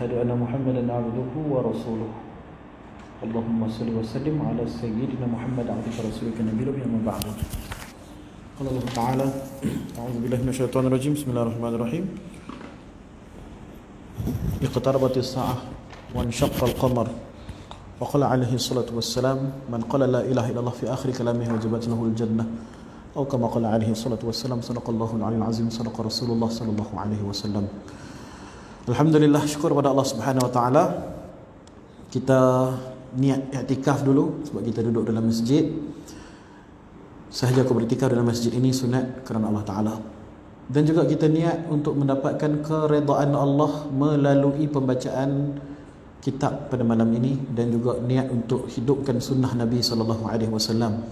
وأشهد أن محمدا عبده ورسوله اللهم صل وسلم على سيدنا محمد عبدك ورسولك النبي أما بعد. قال الله تعالى أعوذ بالله من الشيطان الرجيم بسم الله الرحمن الرحيم اقتربت الساعة وانشق القمر وقال عليه الصلاة والسلام من قال لا إله إلا الله في آخر كلامه وجبت له الجنة أو كما قال عليه الصلاة والسلام صدق الله العلي العظيم صدق رسول الله صلى الله عليه وسلم. Alhamdulillah, syukur pada Allah Subhanahu Wa Taala. Kita niat i'tikaf dulu sebab kita duduk dalam masjid. Sahaja aku beriktikaf dalam masjid ini sunat kerana Allah Taala. Dan juga kita niat untuk mendapatkan keredaan Allah melalui pembacaan kitab pada malam ini, dan juga niat untuk hidupkan sunnah Nabi sallallahu alaihi wasallam.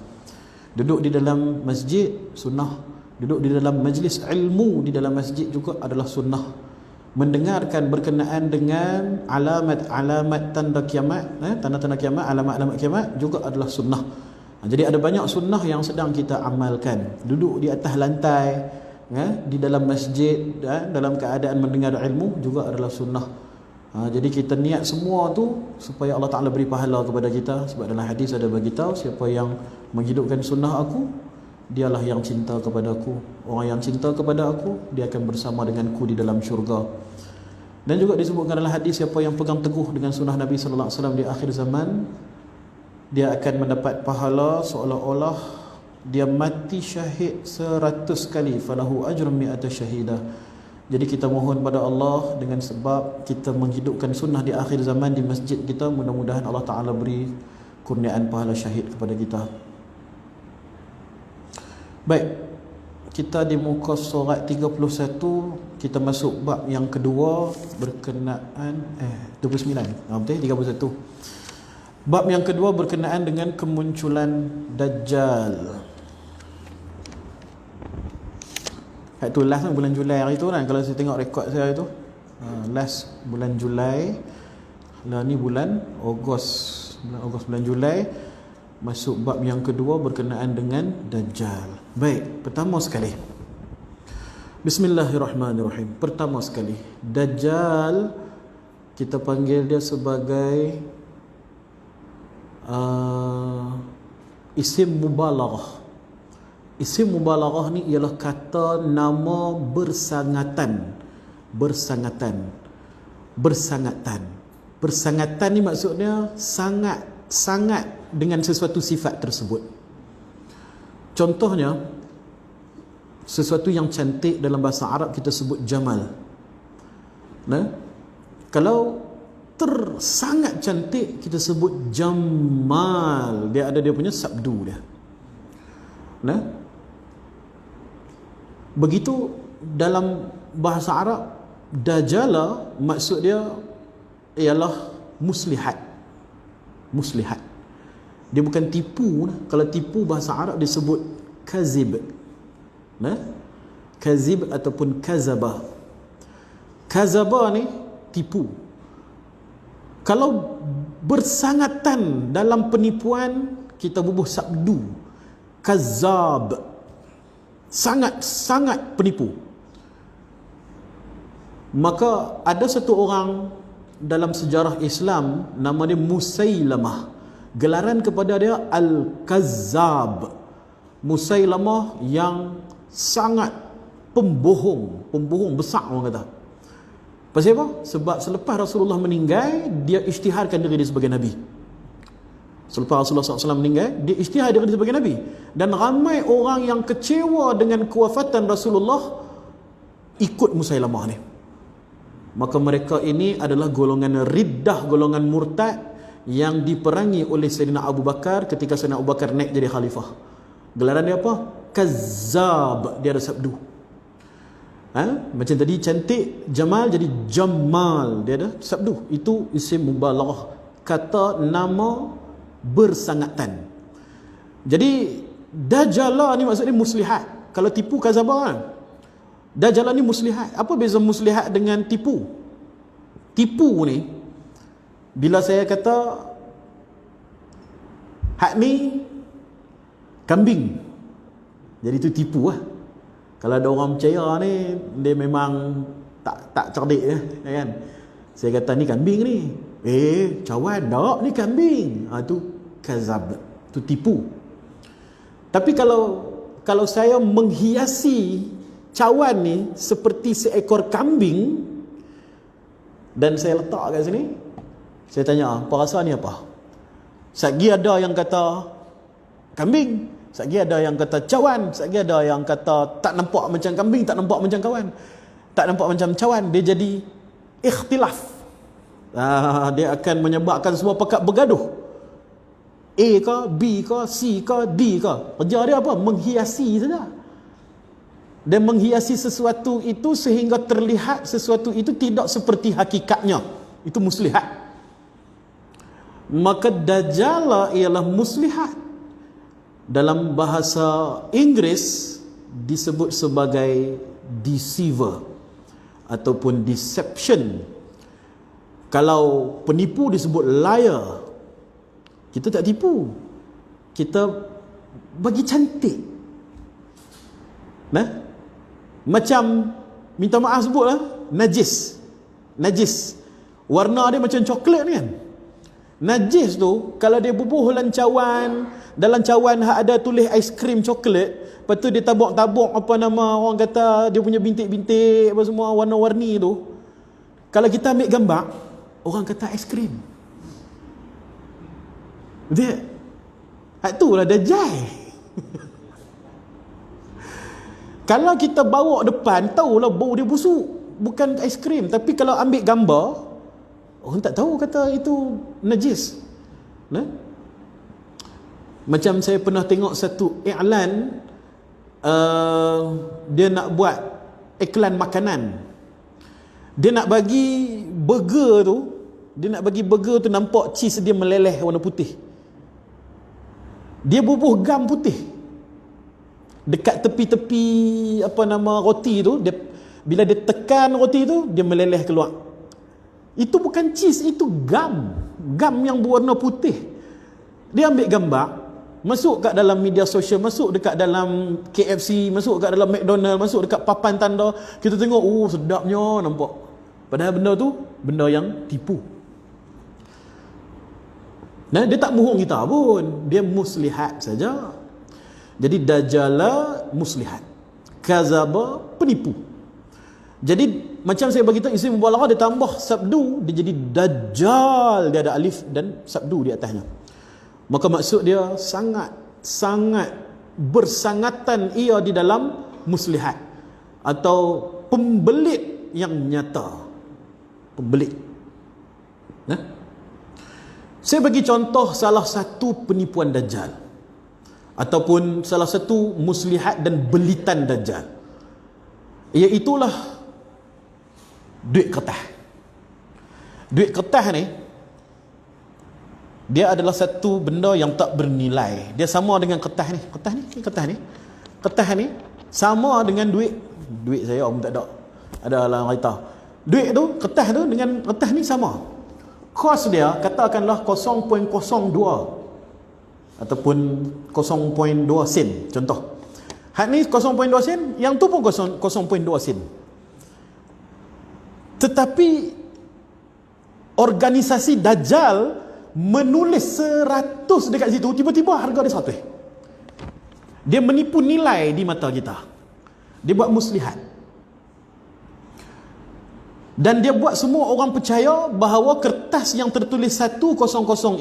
Duduk di dalam masjid sunnah, duduk di dalam majlis ilmu di dalam masjid juga adalah sunnah. Mendengarkan berkenaan dengan alamat-alamat tanda kiamat, tanda-tanda kiamat, alamat-alamat kiamat juga adalah sunnah. Jadi ada banyak sunnah yang sedang kita amalkan. Duduk di atas lantai di dalam masjid dalam keadaan mendengar ilmu juga adalah sunnah. Jadi kita niat semua tu supaya Allah Ta'ala beri pahala kepada kita. Sebab dalam hadis ada beritahu, siapa yang menghidupkan sunnah aku, dialah yang cinta kepada aku. Orang yang cinta kepada aku, dia akan bersama denganku di dalam syurga. Dan juga disebutkan dalam hadis, siapa yang pegang teguh dengan sunnah Nabi sallallahu alaihi wasallam di akhir zaman, dia akan mendapat pahala seolah-olah dia mati syahid 100 kali, falahu ajrun mi'ata syahidah. Jadi kita mohon pada Allah dengan sebab kita menghidupkan sunnah di akhir zaman di masjid kita, mudah-mudahan Allah Ta'ala beri kurniaan pahala syahid kepada kita. Baik, kita di muka surat 31, kita masuk bab yang kedua berkenaan 29, betul 31. Bab yang kedua berkenaan dengan kemunculan Dajjal. Itu last bulan Julai hari tu kan, kalau saya tengok rekod saya itu last bulan Julai. Lah ni bulan Ogos, bulan Julai, masuk bab yang kedua berkenaan dengan Dajjal. Baik, pertama sekali, Bismillahirrahmanirrahim. Pertama sekali, Dajjal kita panggil dia sebagai isim mubalaghah. Isim mubalaghah ni ialah kata nama bersangatan. Bersangatan ni maksudnya sangat dengan sesuatu sifat tersebut. Contohnya, sesuatu yang cantik dalam bahasa Arab kita sebut jamal. Kalau sangat cantik kita sebut jamal. Dia ada dia punya sabdu dia. Begitu dalam bahasa Arab, dajjala maksud dia ialah muslihat. Dia bukan tipu. Kalau tipu bahasa Arab disebut kazib. Kazib ataupun kazabah. Kazabah ni tipu. Kalau bersangatan dalam penipuan, kita bubuh sabdu kazab, sangat penipu. Maka ada satu orang dalam sejarah Islam, nama dia Musailamah. Gelaran kepada dia Al-Kazzab. Musailamah yang sangat pembohong besar orang kata. Pasal apa? Sebab selepas Rasulullah meninggal, dia isytiharkan diri dia sebagai Nabi. Selepas Rasulullah SAW meninggal, dia isytihar diri dia sebagai Nabi. Dan ramai orang yang kecewa dengan kewafatan Rasulullah ikut Musailamah ni. Maka mereka ini adalah golongan riddah, golongan murtad yang diperangi oleh Sayyidina Abu Bakar ketika Sayyidina Abu Bakar naik jadi khalifah. Gelaran dia apa? Kazzab. Dia ada sabdu. Macam tadi cantik, jamal jadi jamal. Dia ada sabdu. Itu isim mubalaghah, kata nama bersangatan. Jadi dajjala ni maksudnya muslihat. Kalau tipu kazabah kan? Dajjal ni muslihat. Apa beza muslihat dengan tipu? Tipu ni, bila saya kata hak ni kambing, jadi itu tipu lah. Kalau ada orang percaya ni, dia memang tak cerdik kan. Saya kata ni kambing ni. Cawan tak, ni kambing. Tu kazab, tu tipu. Tapi kalau saya menghiasi cawan ni seperti seekor kambing dan saya letak kat sini, saya tanya, apa rasa ni apa? Sagi ada yang kata kambing, sagi ada yang kata cawan, sagi ada yang kata tak nampak macam kambing, tak nampak macam kawan, tak nampak macam cawan. Dia jadi ikhtilaf. Dia akan menyebabkan semua pekat bergaduh. A ke, B ke, C ke, D ke. Kerja dia apa? Menghiasi saja. Dan menghiasi sesuatu itu sehingga terlihat sesuatu itu tidak seperti hakikatnya. Itu muslihat. Maka Dajjal ialah muslihat. Dalam bahasa Inggeris disebut sebagai deceiver ataupun deception. Kalau penipu disebut liar. Kita tak tipu, kita bagi cantik. Macam, minta maaf sebutlah, najis. Warna dia macam coklat ni kan. Najis tu, kalau dia bubuh dalam cawan ada tulis aiskrim coklat, lepas tu dia tabuk-tabuk orang kata dia punya bintik-bintik apa semua warna-warni tu. Kalau kita ambil gambar, orang kata aiskrim. Dia itulah Dajjal. Kalau kita bawa depan, tahulah bau dia busuk, bukan aiskrim. Tapi kalau ambil gambar, orang tak tahu kata itu najis. Macam saya pernah tengok satu iklan, dia nak buat iklan makanan. Dia nak bagi burger tu, nampak cheese dia meleleh warna putih. Dia bubuh gam putih dekat tepi-tepi roti tu. Bila dia tekan roti tu, dia meleleh keluar. Itu bukan cheese, itu gam yang berwarna putih. Dia ambil gambar, masuk kat dalam media sosial, masuk dekat dalam KFC, masuk kat dalam McDonald, masuk dekat papan tanda. Kita tengok, sedapnya nampak. Padahal benda tu benda yang tipu. Dia tak bohong kita pun, dia muslihat saja. Jadi Dajjal muslihat, kazaba penipu. Jadi macam saya beritahu, isim mubalaghah dia tambah sabdu, dia jadi Dajjal, dia ada alif dan sabdu di atasnya. Maka maksud dia sangat bersangatan ia di dalam muslihat atau pembelit yang nyata. Pembelit. Saya bagi contoh salah satu penipuan Dajjal ataupun salah satu muslihat dan belitan Dajjal, iaitulah duit kertas. Duit kertas ni, dia adalah satu benda yang tak bernilai. Dia sama dengan kertas ni. Kertas ni sama dengan duit saya pun tak ada. Ada dalam kereta. Duit tu, kertas tu dengan kertas ni sama. Kos dia katakanlah 0.02 ataupun 0.2 sen contoh. Hak ni 0.2 sen, yang tu pun 0.2 sen. Tetapi organisasi Dajjal menulis 100 dekat situ, tiba-tiba harga dia 100. Dia menipu nilai di mata kita. Dia buat muslihat. Dan dia buat semua orang percaya bahawa kertas yang tertulis 100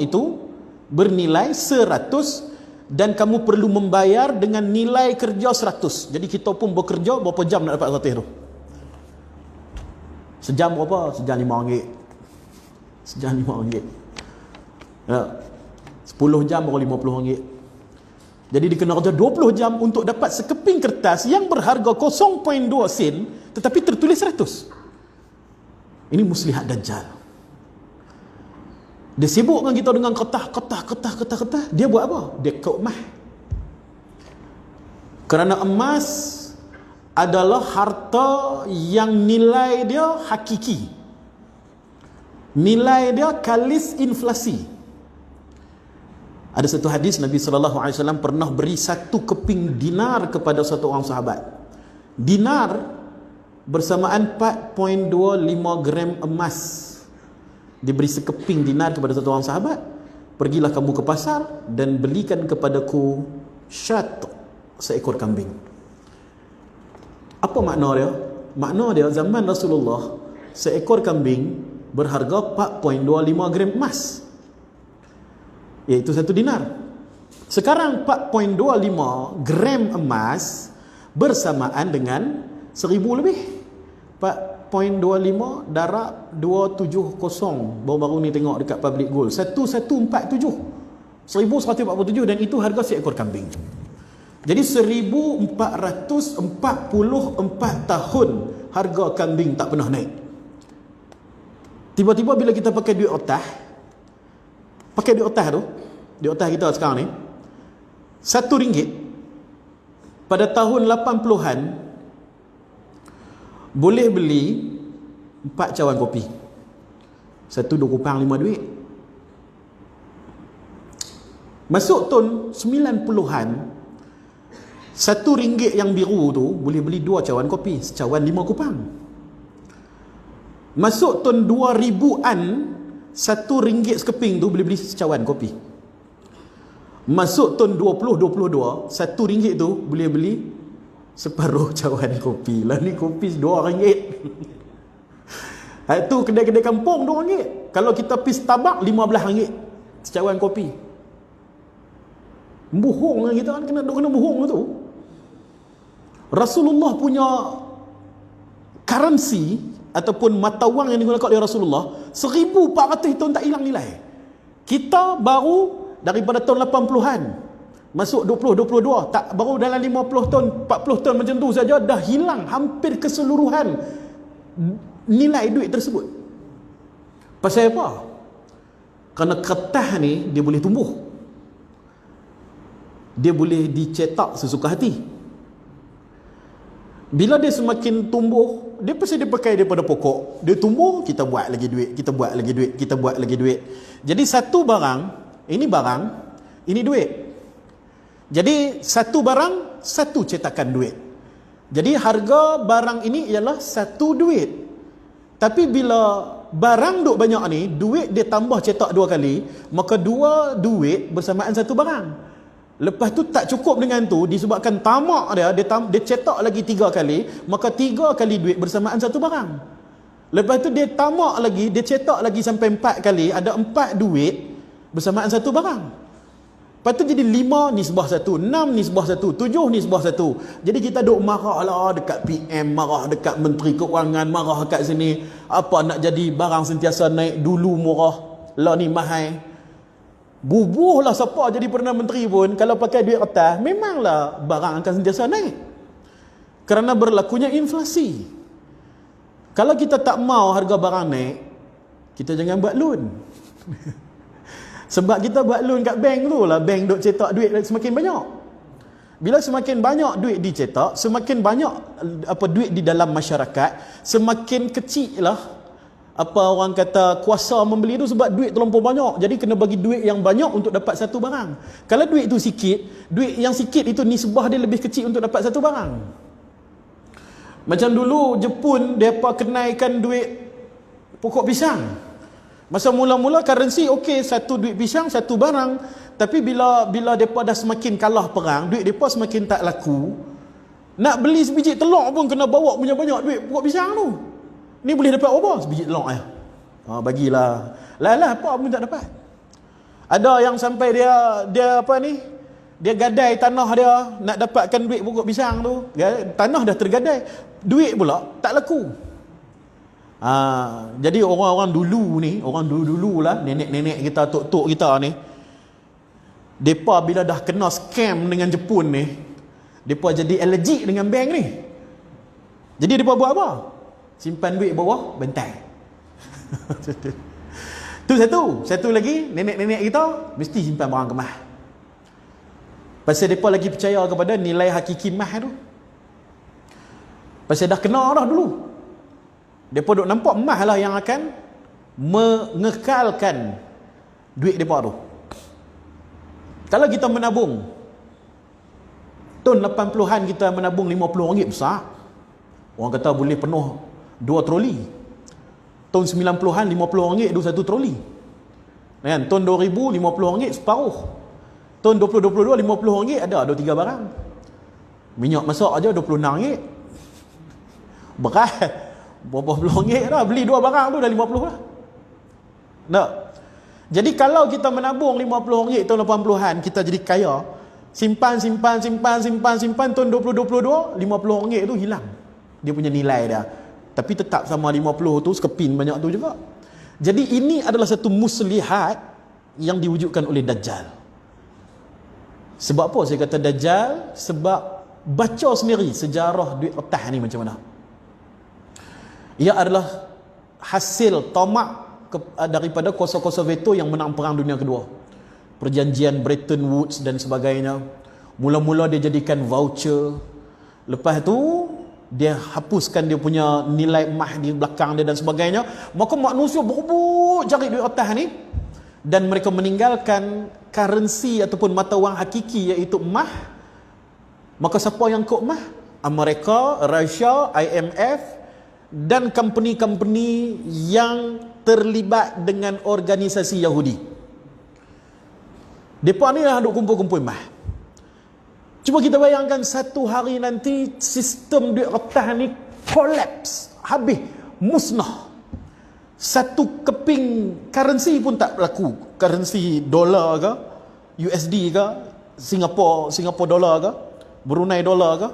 itu bernilai 100 dan kamu perlu membayar dengan nilai kerja 100. Jadi kita pun bekerja berapa jam nak dapat 100 tu? Sejam berapa? Sejam RM5. Sejam RM5. Ya. 10 jam baru RM50. Jadi dia kena kerja 20 jam untuk dapat sekeping kertas yang berharga 0.2 sen tetapi tertulis 100. Ini muslihat Dajjal. Dia sibukkan kita dengan kertas. Dia buat apa? Dia keumah. Kerana emas adalah harta yang nilai dia hakiki. Nilai dia kalis inflasi. Ada satu hadis Nabi SAW pernah beri 1 keping dinar kepada satu orang sahabat. Dinar bersamaan 4.25 gram emas. Diberi sekeping dinar kepada satu orang sahabat, pergilah kamu ke pasar dan belikan kepadaku syat, seekor kambing. Apa makna dia? Makna dia, zaman Rasulullah seekor kambing berharga 4.25 gram emas, iaitu 1 dinar. Sekarang 4.25 gram emas bersamaan dengan 1000 lebih. 4.25 darab 270, baru-baru ni tengok dekat public gold, 1147, 1147, dan itu harga seekor kambing. Jadi 1444 tahun harga kambing tak pernah naik. Tiba-tiba bila kita pakai duit otah tu, duit otah kita sekarang ni, RM1 pada tahun 80-an boleh beli 4 cawan kopi. Satu 2 kupang 5 duit. Masuk tahun 90-an, RM1 yang biru tu boleh beli 2 cawan kopi, secawan 5 kupang. Masuk tahun 2000-an, RM1 sekeping tu boleh beli secawan kopi. Masuk tahun 2022, RM1 tu boleh beli separuh cawan kopi. Lah ni kopi RM2. Itu kedai-kedai kampung RM2. Kalau kita pergi Starbucks RM15 secawan kopi. Bohong lah kita kan, kena bohong tu. Rasulullah punya currency ataupun mata wang yang digunakan oleh Rasulullah 1400 tahun tak hilang nilai. Kita baru daripada tahun 80-an masuk 2022, tak, baru dalam 50 tahun 40 tahun macam tu saja dah hilang hampir keseluruhan nilai duit tersebut. Pasal apa? Kerana kertas ni dia boleh tumbuh, dia boleh dicetak sesuka hati. Bila dia semakin tumbuh, dia pasti dia pakai daripada pokok, dia tumbuh, kita buat lagi duit, kita buat lagi duit, kita buat lagi duit. Jadi satu barang, ini duit. Jadi satu barang, satu cetakan duit. Jadi harga barang ini ialah satu duit. Tapi bila barang duk banyak ni, duit dia tambah cetak 2 kali, maka 2 duit bersamaan satu barang. Lepas tu tak cukup dengan tu, disebabkan tamak dia cetak lagi 3 kali, maka 3 kali duit bersamaan satu barang. Lepas tu dia tamak lagi, dia cetak lagi sampai 4 kali, ada 4 duit bersamaan satu barang. Lepas tu jadi 5 nisbah 1, 6 nisbah 1, 7 nisbah 1. Jadi kita duk marah lah dekat PM, marah dekat Menteri Keuangan, marah kat sini. Apa nak jadi barang sentiasa naik, dulu murah, lah ni mahal. Bubuh lah siapa jadi Perdana Menteri pun, kalau pakai duit kertas, memanglah barang akan sentiasa naik. Kerana berlakunya inflasi. Kalau kita tak mau harga barang naik, kita jangan buat loan. Sebab kita buat loan kat bank tu lah, bank duk cetak duit semakin banyak. Bila semakin banyak duit dicetak, semakin banyak duit di dalam masyarakat, semakin kecil lah orang kata kuasa membeli tu, sebab duit terlampau banyak. Jadi kena bagi duit yang banyak untuk dapat satu barang. Kalau duit tu sikit, duit yang sikit itu nisbah dia lebih kecil untuk dapat satu barang. Macam dulu Jepun depa kenaikan duit pokok pisang. Masa mula-mula currency okey, satu duit pisang satu barang, tapi bila depa dah semakin kalah perang, duit depa semakin tak laku. Nak beli sebiji telur pun kena bawa punya banyak duit pokok pisang tu. Ni boleh dapat apa? Sebiji telur ya. Bagilah. Lah apa pun tak dapat. Ada yang sampai dia gadai tanah dia nak dapatkan duit pokok pisang tu. Tanah dah tergadai, duit pula tak laku. Jadi orang-orang dulu ni, orang dulu lah, nenek-nenek kita, tok-tok kita ni, depa bila dah kena scam dengan Jepun ni, depa jadi allergic dengan bank ni. Jadi depa buat apa? Simpan duit bawah bantai. Tu satu lagi, nenek-nenek kita mesti simpan barang kemas. Pasal depa lagi percaya kepada nilai hakiki emas tu. Pasal dah kena dah dulu. Mereka duk nampak emas lah yang akan mengekalkan duit mereka tu. Kalau kita menabung, tahun 80-an kita menabung RM50 besar. Orang kata boleh penuh 2 troli. Tahun 90-an RM50 tu satu troli. Kan? Tahun 2000 RM50 separuh. Tahun 2022 RM50 ada 3 barang. Minyak masak aja RM26. Berat. Berapa puluh ringgit dah. Beli 2 barang tu dah RM50 lah. Tak? Jadi kalau kita menabung RM50 tahun 80-an, kita jadi kaya. Simpan. Tahun 2022, RM50 tu hilang. Dia punya nilai dah. Tapi tetap sama 50 tu, sekepin banyak tu juga. Jadi ini adalah satu muslihat yang diwujudkan oleh Dajjal. Sebab apa saya kata Dajjal? Sebab baca sendiri sejarah duit kertas ni macam mana. Ia adalah hasil tamak daripada kuasa-kuasa veto yang menang Perang Dunia Kedua. Perjanjian Bretton Woods dan sebagainya. Mula-mula dia jadikan voucher. Lepas tu dia hapuskan dia punya nilai emas di belakang dia dan sebagainya. Maka manusia berebut cari duit kertas ni, dan mereka meninggalkan currency ataupun mata wang hakiki iaitu emas. Maka siapa yang kok emas? Amerika, Rusia, IMF dan company-company yang terlibat dengan organisasi Yahudi. Mereka ni lah duk kumpul-kumpul emas. Cuba kita bayangkan satu hari nanti sistem duit kertas ni collapse, habis, musnah. Satu keping currency pun tak berlaku. Currency dolar ke, USD ke, Singapore dolar ke, Brunei dolar ke,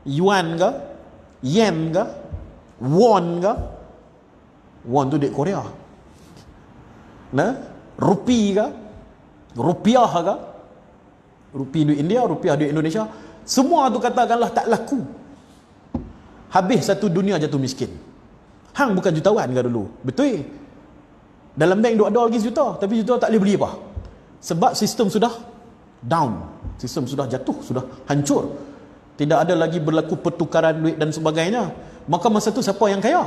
yuan ke, yen ke, won ke. Won tu duit Korea. Nah, rupiah ke, rupiah duit India, rupiah duit Indonesia, semua tu katakanlah tak laku. Habis satu dunia jatuh miskin. Hang bukan jutawan ke dulu? Betul. Dalam bank duk ada lagi juta, tapi juta tak boleh beli apa. Sebab sistem sudah down. Sistem sudah jatuh, sudah hancur. Tidak ada lagi berlaku pertukaran duit dan sebagainya. Maka masa tu siapa yang kaya?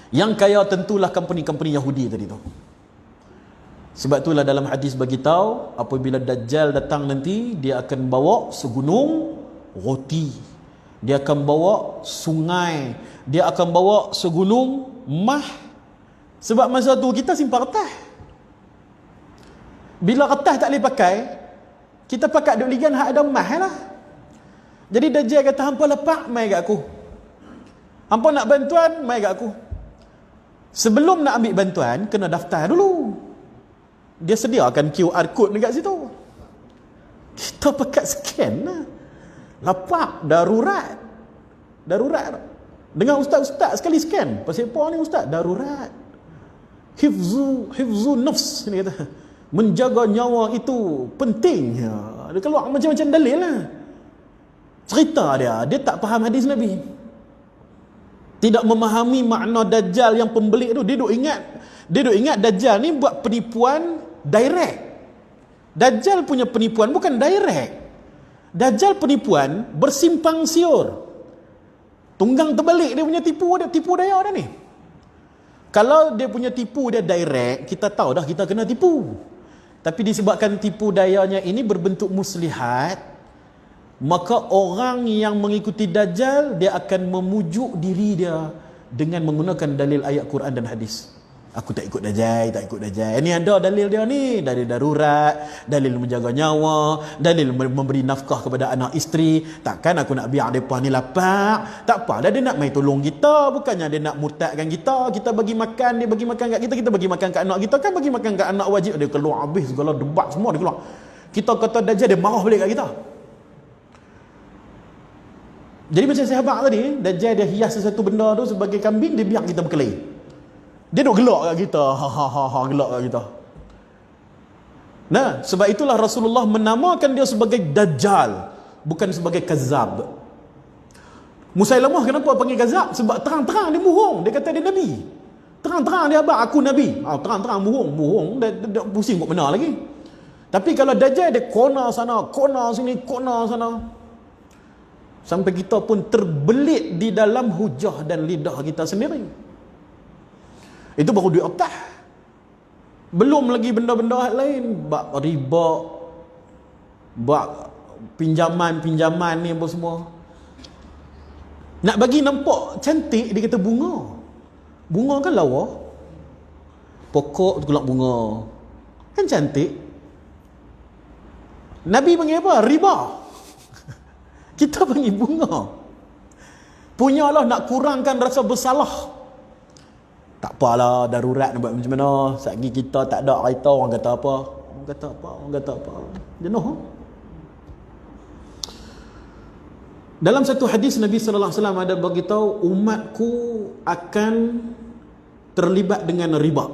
Yang kaya tentulah company-company Yahudi tadi tu. Sebab itulah dalam hadis bagi tahu, apabila Dajjal datang nanti, dia akan bawa segunung roti. Dia akan bawa sungai. Dia akan bawa segunung mah. Sebab masa tu kita simpan kertas. Bila kertas tak boleh pakai, kita pakai duk ligan hak ada mah lah. Jadi Dajjal kata, hampa lepak mai kat aku. Hampa nak bantuan, mai kat aku. Sebelum nak ambil bantuan, kena daftar dulu. Dia sediakan QR code dekat situ. Kita pakai scan lah. Lapak, darurat. Dengan ustaz-ustaz sekali scan. Pasal apa ni ustaz? Darurat. Hifzu nafs, ni kata. Menjaga nyawa itu penting. Dia keluar macam-macam dalil lah. Cerita dia tak faham hadis Nabi. Tidak memahami makna Dajjal yang pembelik tu. Dia duk ingat Dajjal ni buat penipuan direct. Dajjal punya penipuan bukan direct. Dajjal penipuan bersimpang siur. Tunggang terbalik dia punya tipu daya dah ni. Kalau dia punya tipu dia direct, kita tahu dah kita kena tipu. Tapi disebabkan tipu dayanya ini berbentuk muslihat, maka orang yang mengikuti Dajjal, dia akan memujuk diri dia dengan menggunakan dalil ayat Quran dan hadis. Aku tak ikut Dajjal. Ini ada dalil dia ni, dalil darurat, dalil menjaga nyawa, dalil memberi nafkah kepada anak isteri. Takkan aku nak biar mereka ni lapak. Tak apa dah, dia nak main tolong kita. Bukannya dia nak murtadkan kita. Kita bagi makan, dia bagi makan kat kita. Kita bagi makan kat anak kita. Kan bagi makan kat anak wajib. Dia keluar habis segala debat semua dia keluar. Kita kata Dajjal, dia marah balik kat kita. Jadi macam saya habaq tadi, Dajjal dia hias sesuatu benda tu sebagai kambing, dia biar kita berkelahi. Dia duk gelak kat kita. Gelak kat kita. Nah, sebab itulah Rasulullah menamakan dia sebagai Dajjal, bukan sebagai Kazzab. Musailamah kenapa panggil Kazzab? Sebab terang-terang dia bohong. Dia kata dia Nabi. Terang-terang dia habaq aku Nabi. Terang-terang bohong. Dia pusing buat benar lagi. Tapi kalau Dajjal, dia kona sana, kona sini, kona sana. Sampai kita pun terbelit di dalam hujah dan lidah kita sendiri. Itu baru duit kertas. Belum lagi benda-benda lain. Bak riba, bak pinjaman ni apa semua. Nak bagi nampak cantik, dia kata bunga. Bunga kan lawa, pokok gelap bunga, kan cantik. Nabi panggil apa? Riba. Kita panggil bunga. Punyalah nak kurangkan rasa bersalah. Tak apalah, darurat nak buat macam mana. Satgi kita tak ada kereta, orang kata apa? Orang kata apa? Jenuh. Dalam satu hadis Nabi sallallahu alaihi wasallam ada beritahu umatku akan terlibat dengan riba.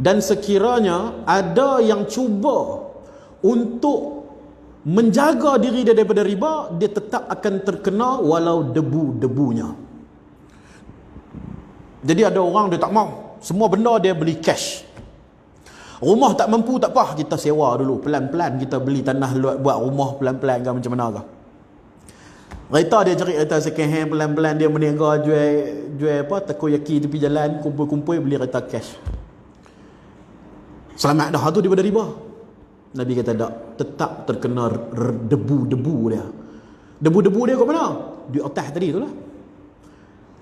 Dan sekiranya ada yang cuba untuk menjaga diri dia daripada riba, dia tetap akan terkena walau debu-debunya. Jadi ada orang dia tak mau, semua benda dia beli cash. Rumah tak mampu, tak apa, kita sewa dulu, pelan-pelan kita beli tanah buat rumah pelan-pelan ke macam mana ke. Kereta dia cari kereta second hand, pelan-pelan dia berniaga jual apa, takoyaki tepi jalan, kumpul-kumpul beli kereta cash. Selamat dah tu daripada riba. Nabi kata tak, tetap terkena debu-debu dia. Debu-debu dia kat mana? Duit otak tadi tu lah.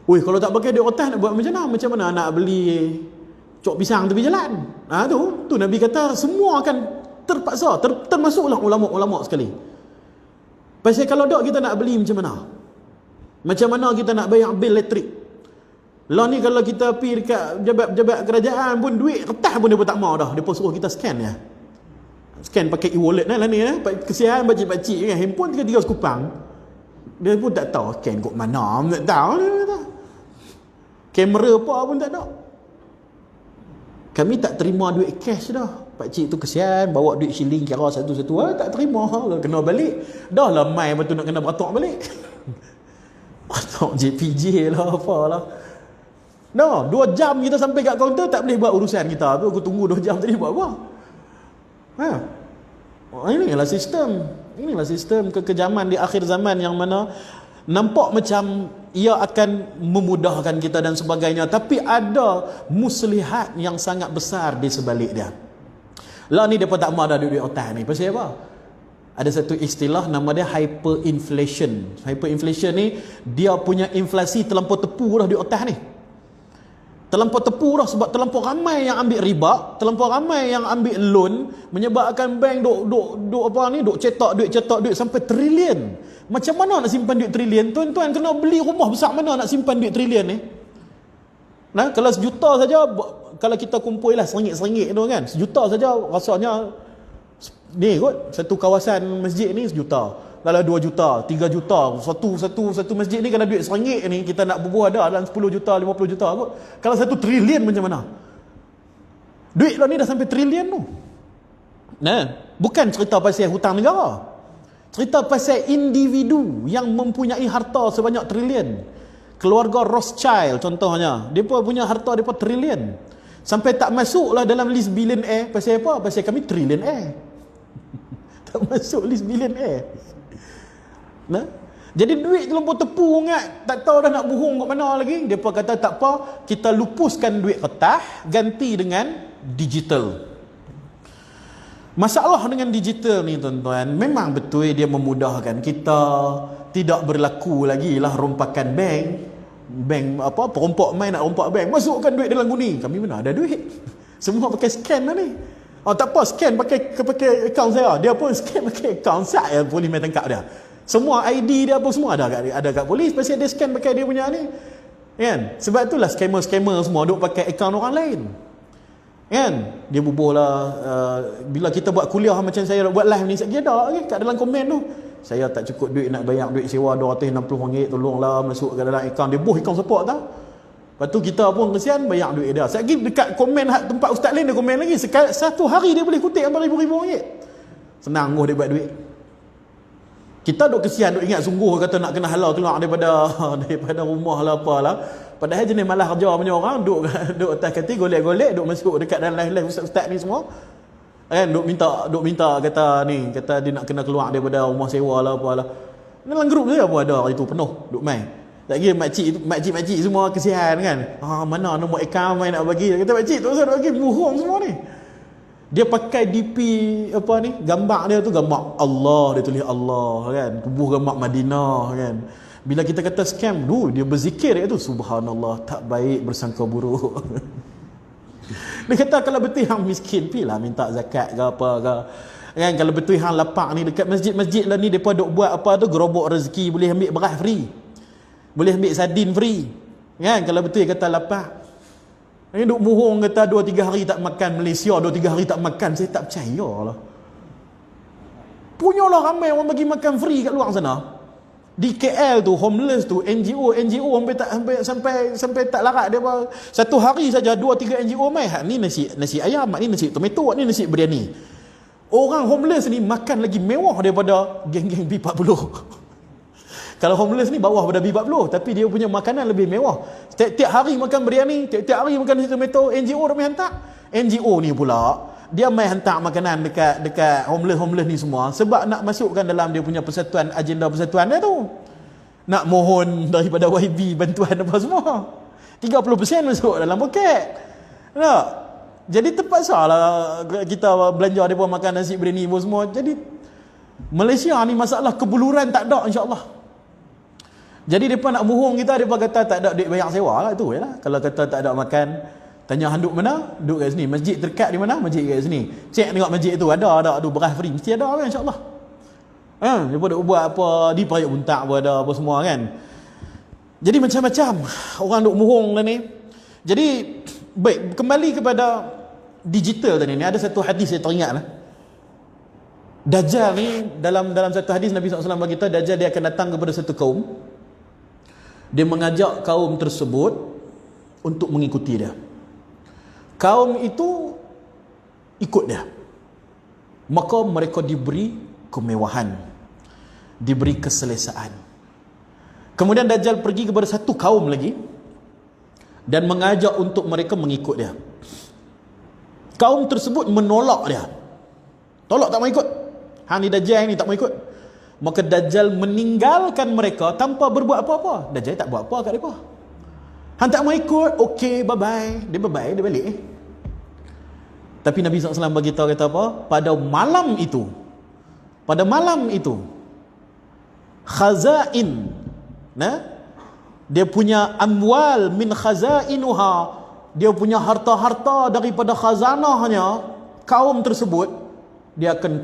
Oi, kalau tak pakai duit otak nak buat macam mana? Macam mana nak beli cok pisang tepi jalan? Tu Nabi kata semua akan terpaksa, termasuklah ulama-ulama sekali. Pasal kalau tak kita nak beli macam mana? Macam mana kita nak bayar bil elektrik? Lah ni kalau kita pergi dekat pejabat kerajaan pun duit kertas pun dia pun tak mau dah. Dia pun suruh kita scan ya. Scan pakai e-wallet lah ni kesian pakcik-pakcik kan, handphone 3 sekupang. Dia pun tak tahu scan kat mana, tak tahu dia kata. Kamera apa pun tak ada. Kami tak terima duit cash dah. Pakcik tu kesian, bawa duit shilling kira satu-satu, tak terima, kena balik. Dah lah mai betul nak kena beratok balik. Beratok JPJ lah apalah. No, 2 jam kita sampai kat kaunter tak boleh buat urusan kita. Aku tunggu 2 jam tadi buat apa? Inilah sistem kekejaman di akhir zaman yang mana nampak macam ia akan memudahkan kita dan sebagainya, tapi ada muslihat yang sangat besar di sebalik dia. Lah ni depa tak mau dah duit otak ni. Pasal apa? Ada satu istilah nama dia hyperinflation. Hyperinflation ni dia punya inflasi terlampau tepu dah duit otak ni. Terlampau tepu dah sebab terlampau ramai yang ambil riba, terlampau ramai yang ambil loan, menyebabkan bank duk cetak duit sampai trilion. Macam mana nak simpan duit trilion? Tuan-tuan kena beli rumah besar mana nak simpan duit trilion ni? Nah, kalau sejuta saja, kalau kita kumpul lah seringgit tu kan, sejuta saja rasanya ni kot, satu kawasan masjid ni sejuta. Kalau 2 juta, 3 juta, satu masjid ni kalau duit RM1 ni kita nak bubuh ada dalam 10 juta, 50 juta kot. Kalau 1 trilion macam mana? Duit lah ni dah sampai trilion tu. Nah, bukan cerita pasal hutang negara. Cerita pasal individu yang mempunyai harta sebanyak trilion. Keluarga Rothschild contohnya, depa punya harta depa trilion. Sampai tak masuklah dalam list billionaire. Pasal apa? Pasal kami trillionaire. Tak masuk list billionaire. Nah, jadi duit terlampau tepu ingat, tak tahu dah nak buhung kat mana lagi. Depa kata tak apa, kita lupuskan duit kertas, ganti dengan digital. Masalah dengan digital ni tuan-tuan, memang betul dia memudahkan kita, tidak berlaku lagi lah rompakan bank apa, perompak main nak rompak bank, masukkan duit dalam guni. Kami mana ada duit? Semua pakai scan lah ni. Tak apa, scan pakai akaun saya. Dia pun scan pakai akaun saya, polis main tangkap dia. Semua ID dia apa semua ada kat polis, pasal dia scan pakai dia punya ni. Kan? Sebab itulah scammer semua duk pakai akaun orang lain. Kan? Dia bubuh lah bila kita buat kuliah macam saya buat live ni, sekali ada kat dalam komen tu, saya tak cukup duit nak bayar duit sewa RM260, tolonglah masuk ke dalam akaun dia. Boh, akaun support tau. Lepas tu kita pun kesian bayar duit dia. Sekali dekat komen tempat ustaz lain dia komen lagi, satu hari dia boleh kutip ribu-ribu ringgit. Senang dia buat duit. Kita duk kesian, duk ingat sungguh kata nak kena halau keluar daripada rumah lah apalah. Padahal jenis malas kerja punya orang duk atas kaki golek-golek, duk masuk dekat dalam live ustaz-ustaz ni semua. Kan duk minta kata dia nak kena keluar daripada rumah sewa lah apalah. Dalam grup saya pun ada itu penuh duk main. Tak kira makcik semua kesian kan. Mana nombor akaun main nak bagi. Kata makcik tu usah bagi, bohong semua ni. Dia pakai DP apa ni, gambar dia tu gambar Allah, dia tulis Allah kan, tubuh gambar Madinah kan. Bila kita kata scam, dia berzikir itu, subhanallah, tak baik bersangka buruk. Dia kata kalau betul hang miskin, pilah minta zakat ke apa ke. Kan kalau betul hang lapak ni dekat masjid-masjid lah ni, depa duk buat apa tu, gerobok rezeki, boleh ambil beras free. Boleh ambil sardin free. Kan kalau betul kata lapak. Ni duk bohong kata 2-3 hari tak makan Malaysia, 2-3 hari tak makan, saya tak percaya lah. Punyalah ramai orang bagi makan free kat luar sana. Di KL tu homeless tu NGO sampai tak larat dia satu hari saja 2-3 NGO mai. Ni nasi ayam, ni nasi tomato, ni nasi biryani. Orang homeless ni makan lagi mewah daripada geng-geng B40. Kalau homeless ni bawah pada B40, tapi dia punya makanan lebih mewah. Tiap-tiap hari makan biryani, tiap-tiap hari makan nasi tomato. NGO dah mai hantar. NGO ni pula dia mai hantar makanan dekat homeless ni semua sebab nak masukkan dalam dia punya persatuan, agenda persatuan dia tu. Nak mohon daripada YB bantuan apa semua. 30% masuk dalam poket. Tak? Jadi terpaksa lah kita belanja depa makan nasi biryani apa semua. Jadi Malaysia ni masalah kebuluran tak ada, insya-Allah. Jadi depa nak bohong kita, depa kata tak ada duit bayar sewa lah, itu jelah. Kalau kata tak ada makan, tanya handuk mana? Duduk kat sini. Masjid terdekat di mana? Masjid kat sini. Cek tengok masjid tu ada beras free, mesti ada kan, insya-Allah. Dia pada buat apa di payuk buntak pun ada apa semua kan. Jadi macam-macam orang duk bohong lah ni. Jadi baik, kembali kepada digital tadi ni, ada satu hadis saya teringat lah. Dajjal ni dalam satu hadis Nabi SAW berkata, Dajjal dia akan datang kepada satu kaum. Dia mengajak kaum tersebut untuk mengikuti dia. Kaum itu ikut dia. Maka mereka diberi kemewahan, diberi keselesaan. Kemudian Dajjal pergi kepada satu kaum lagi dan mengajak untuk mereka mengikut dia. Kaum tersebut menolak dia. Tolak, tak mau ikut. Hang ni Dajjal ni tak mau ikut. Maka Dajjal meninggalkan mereka tanpa berbuat apa-apa. Dajjal tak buat apa kat mereka. Hang tak mau ikut, okey, bye-bye. Dia bye-bye, dia balik. Tapi Nabi SAW beritahu kata apa? Pada malam itu, khazain, dia punya amwal min khazainuha, dia punya harta-harta daripada khazanahnya, kaum tersebut, dia akan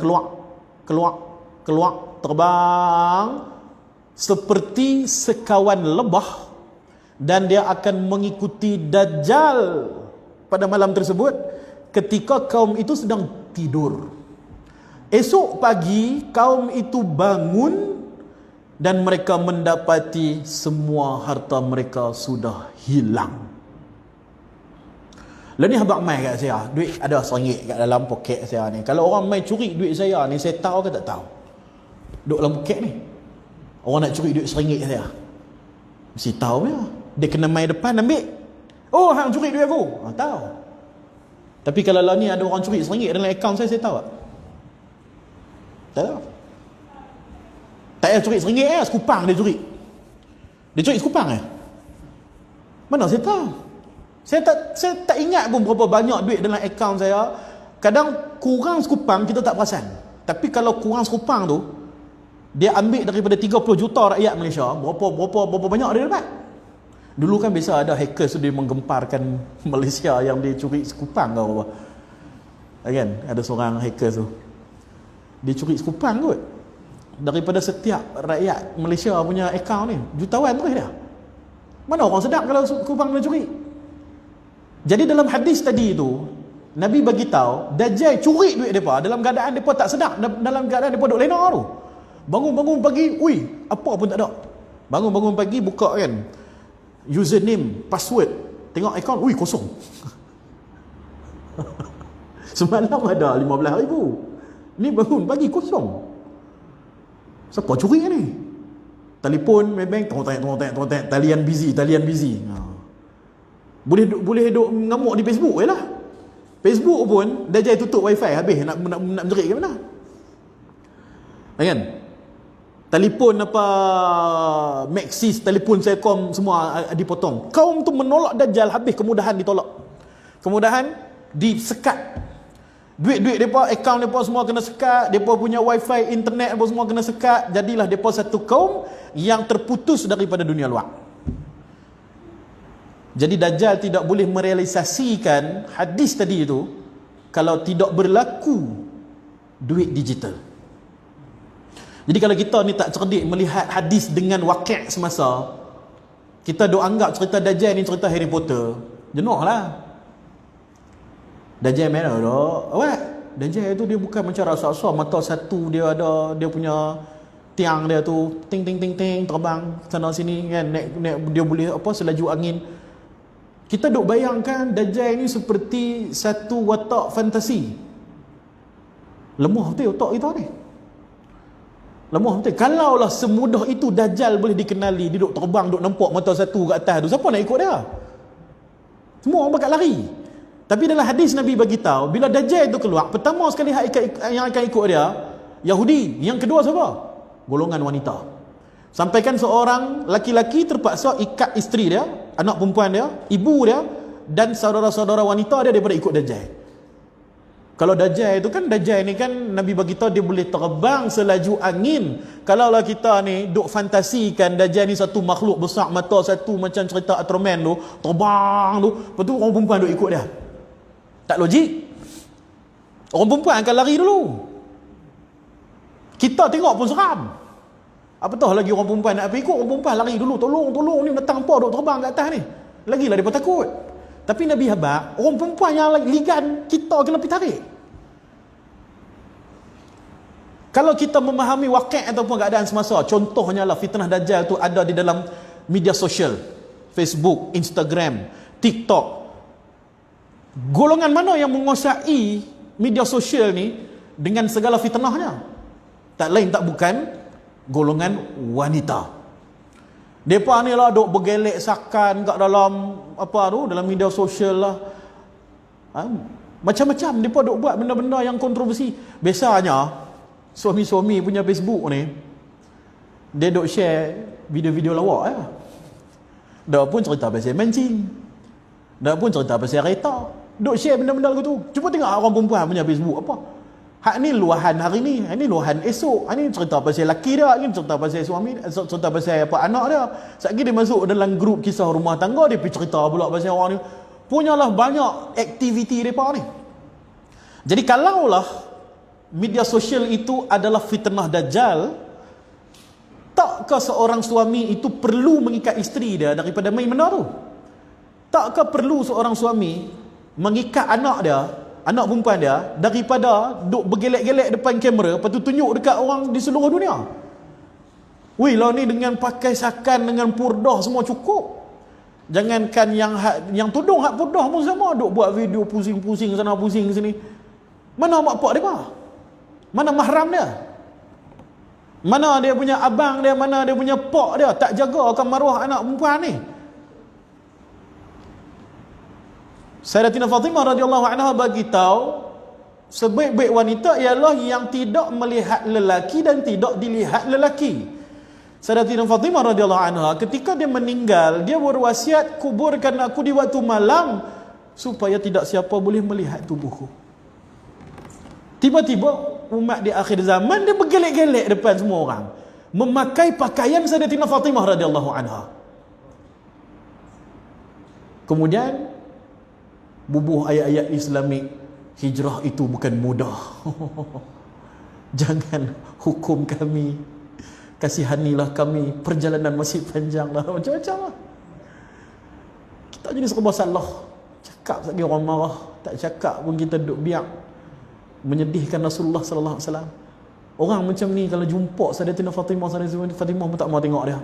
keluar, terbang seperti sekawan lebah, dan dia akan mengikuti Dajjal pada malam tersebut ketika kaum itu sedang tidur. Esok pagi kaum itu bangun dan mereka mendapati semua harta mereka sudah hilang. Lah ni habaq mai kat saya, duit ada RM1 kat dalam poket saya ni. Kalau orang mai curi duit saya ni, saya tahu ke tak tahu? Duk dalam poket ni. Orang nak curi duit RM1 saya, mesti tahu ya. Dia kena mai depan ambil. Oh, hang curi duit aku. Tahu. Tapi kalau lah ni ada orang curi RM1 dalam akaun saya tahu tak? Tak tahu. Tak payah curi RM1 sekupang dia curi. Dia curi sekupang Mana saya tahu? Saya tak ingat pun berapa banyak duit dalam akaun saya. Kadang kurang sekupang kita tak perasan. Tapi kalau kurang sekupang tu, dia ambil daripada 30 juta rakyat Malaysia, berapa banyak dia dapat? Dulu kan biasa ada hackers tu, dia menggemparkan Malaysia yang dia curi sekupang ke apa. Kan? Ada seorang hacker tu, dia curi sekupang kot daripada setiap rakyat Malaysia punya akaun ni. Jutawan terus dia. Mana orang sedap kalau sekupang dia curi. Jadi dalam hadis tadi tu, Nabi bagi tahu Dajjal curi duit depa dalam keadaan depa tak sedap, dalam keadaan depa duk lena tu. Bangun pagi, apa pun tak ada. Bangun pagi buka kan, username, password, tengok akaun, kosong. Semalam ada 15,000. Ni bangun pagi kosong. Siapa curi ni? Telefon, bank, tengok, talian busy. Boleh duk ngamuk di Facebook je lah. Facebook pun Dajjal tutup wifi habis, nak menjerit ke mana? Kan? Telefon apa Maxis, telefon Celcom semua dipotong. Kaum tu menolak Dajjal habis, kemudahan ditolak. Kemudahan disekat. Duit-duit mereka, akaun mereka semua kena sekat, mereka punya wifi, internet mereka semua kena sekat. Jadilah mereka satu kaum yang terputus daripada dunia luar. Jadi Dajjal tidak boleh merealisasikan hadis tadi itu kalau tidak berlaku duit digital. Jadi kalau kita ni tak cerdik melihat hadis dengan wakil semasa, kita duk anggap cerita Dajjal ni cerita Harry Potter, jenuh lah. Dajjal mana tu? Awak? Dajjal tu dia bukan macam rasa-rasa mata satu, dia ada dia punya tiang dia tu ting ting ting ting terbang sana sini kan, naik dia boleh apa selaju angin. Kita duk bayangkan Dajjal ni seperti satu watak fantasi. Lemah betul otak kita ni. Lemah betul. Kalaulah semudah itu Dajjal boleh dikenali, dia duk terbang, duk nampak mata satu kat atas tu, siapa nak ikut dia? Semua orang bakal lari. Tapi dalam hadis Nabi bagi tahu, bila Dajjal itu keluar, pertama sekali yang akan ikut dia Yahudi, yang kedua siapa? Golongan wanita. Sampaikan seorang laki-laki terpaksa ikat isteri dia, anak perempuan dia, ibu dia dan saudara-saudara wanita dia daripada ikut Dajjal. Kalau Dajjal itu kan, Dajjal ni kan Nabi bagi tahu dia boleh terbang selaju angin. Kalaulah kita ni duk fantasikan Dajjal ni satu makhluk besar mata satu macam cerita Ultraman tu, terbang tu, lepas tu orang perempuan duk ikut dia. Tak logik. Orang perempuan akan lari dulu. Kita tengok pun seram. Apatah lagi orang perempuan nak pergi ikut, orang perempuan lari dulu, tolong ni datang apa duk terbang kat atas ni. Lagilah dia takut. Tapi Nabi habaq, orang perempuan yang ligan kita kena pergi tarik. Kalau kita memahami wakil ataupun keadaan semasa, contohnya lah fitnah Dajjal tu ada di dalam media sosial, Facebook, Instagram, TikTok. Golongan mana yang menguasai media sosial ni dengan segala fitnahnya? Tak lain tak bukan golongan wanita. Depa ni lah duk bergelek sakan kat dalam apa tu, dalam media sosial lah. Macam-macam depa duk buat benda-benda yang kontroversi. Biasanya suami-suami punya Facebook ni, dia duk share video-video lawak ya. Dah pun cerita pasal mancing, dah pun cerita pasal kereta, duk share benda-benda gitu. Cuba tengok orang perempuan punya Facebook apa. Hak ni luahan hari ni, ini luahan esok. Hak ni cerita pasal laki dia, ini cerita pasal suami, cerita pasal apa anak dia. Sekali dia masuk dalam grup kisah rumah tangga, dia pergi cerita pula pasal orang ni. Punyalah banyak aktiviti depa ni. Jadi kalaulah media sosial itu adalah fitnah Dajjal, takkah seorang suami itu perlu mengikat isteri dia daripada main benda tu? Takkah perlu seorang suami mengikat anak dia, anak perempuan dia, daripada duk bergelek-gelek depan kamera, lepas tu tunjuk dekat orang di seluruh dunia? Wih lah ni dengan pakai sakan, dengan purdah semua cukup. Jangankan yang tudung hak purdah pun sama, duk buat video pusing-pusing sana pusing sini. Mana mak pak dia apa? Mana mahram dia? Mana dia punya abang dia, mana dia punya pak dia? Tak jaga akan maruah anak perempuan ni. Sayyidatina Fatimah radhiyallahu anha bagi tahu, sebaik-baik wanita ialah yang tidak melihat lelaki dan tidak dilihat lelaki. Sayyidatina Fatimah radhiyallahu anha ketika dia meninggal, dia berwasiat, kuburkan aku di waktu malam supaya tidak siapa boleh melihat tubuhku. Tiba-tiba umat di akhir zaman dia bergelek-gelek depan semua orang, memakai pakaian Sayyidatina Fatimah radhiyallahu anha. Kemudian bubuh ayat-ayat Islamik, hijrah itu bukan mudah. Jangan hukum kami, kasihanilah kami, perjalanan masih panjang lah, macam-macam lah. Kita jadi serba salah. Cakap lagi orang marah, tak cakap pun kita duduk biar, menyedihkan Rasulullah sallallahu alaihi wasallam. Orang macam ni kalau jumpa Sayyidatina Fatimah pun tak mau tengok dia.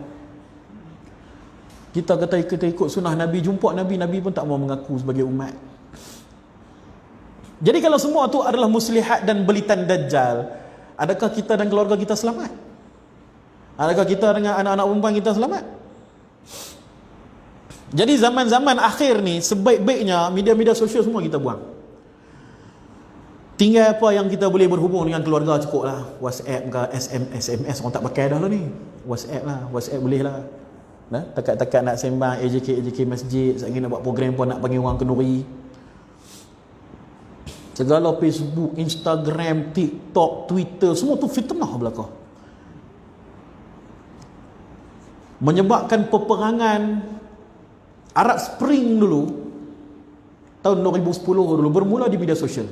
Kita kata kita ikut sunnah Nabi, jumpa Nabi pun tak mau mengaku sebagai umat. Jadi kalau semua tu adalah muslihat dan belitan Dajjal, adakah kita dan keluarga kita selamat? Adakah kita dengan anak-anak perempuan kita selamat? Jadi zaman-zaman akhir ni, sebaik-baiknya media-media sosial semua kita buang. Tinggal apa yang kita boleh berhubung dengan keluarga cukup lah. WhatsApp ke SMS orang tak pakai dah lah ni. WhatsApp lah, WhatsApp boleh lah. Nah, takat-takat nak sembang AJK masjid, sekali nak buat program pun nak panggil orang kenduri. Segala Facebook, Instagram, TikTok, Twitter, semua tu fitnah belaka. Menyebabkan peperangan Arab Spring dulu, tahun 2010 dulu, bermula di media sosial.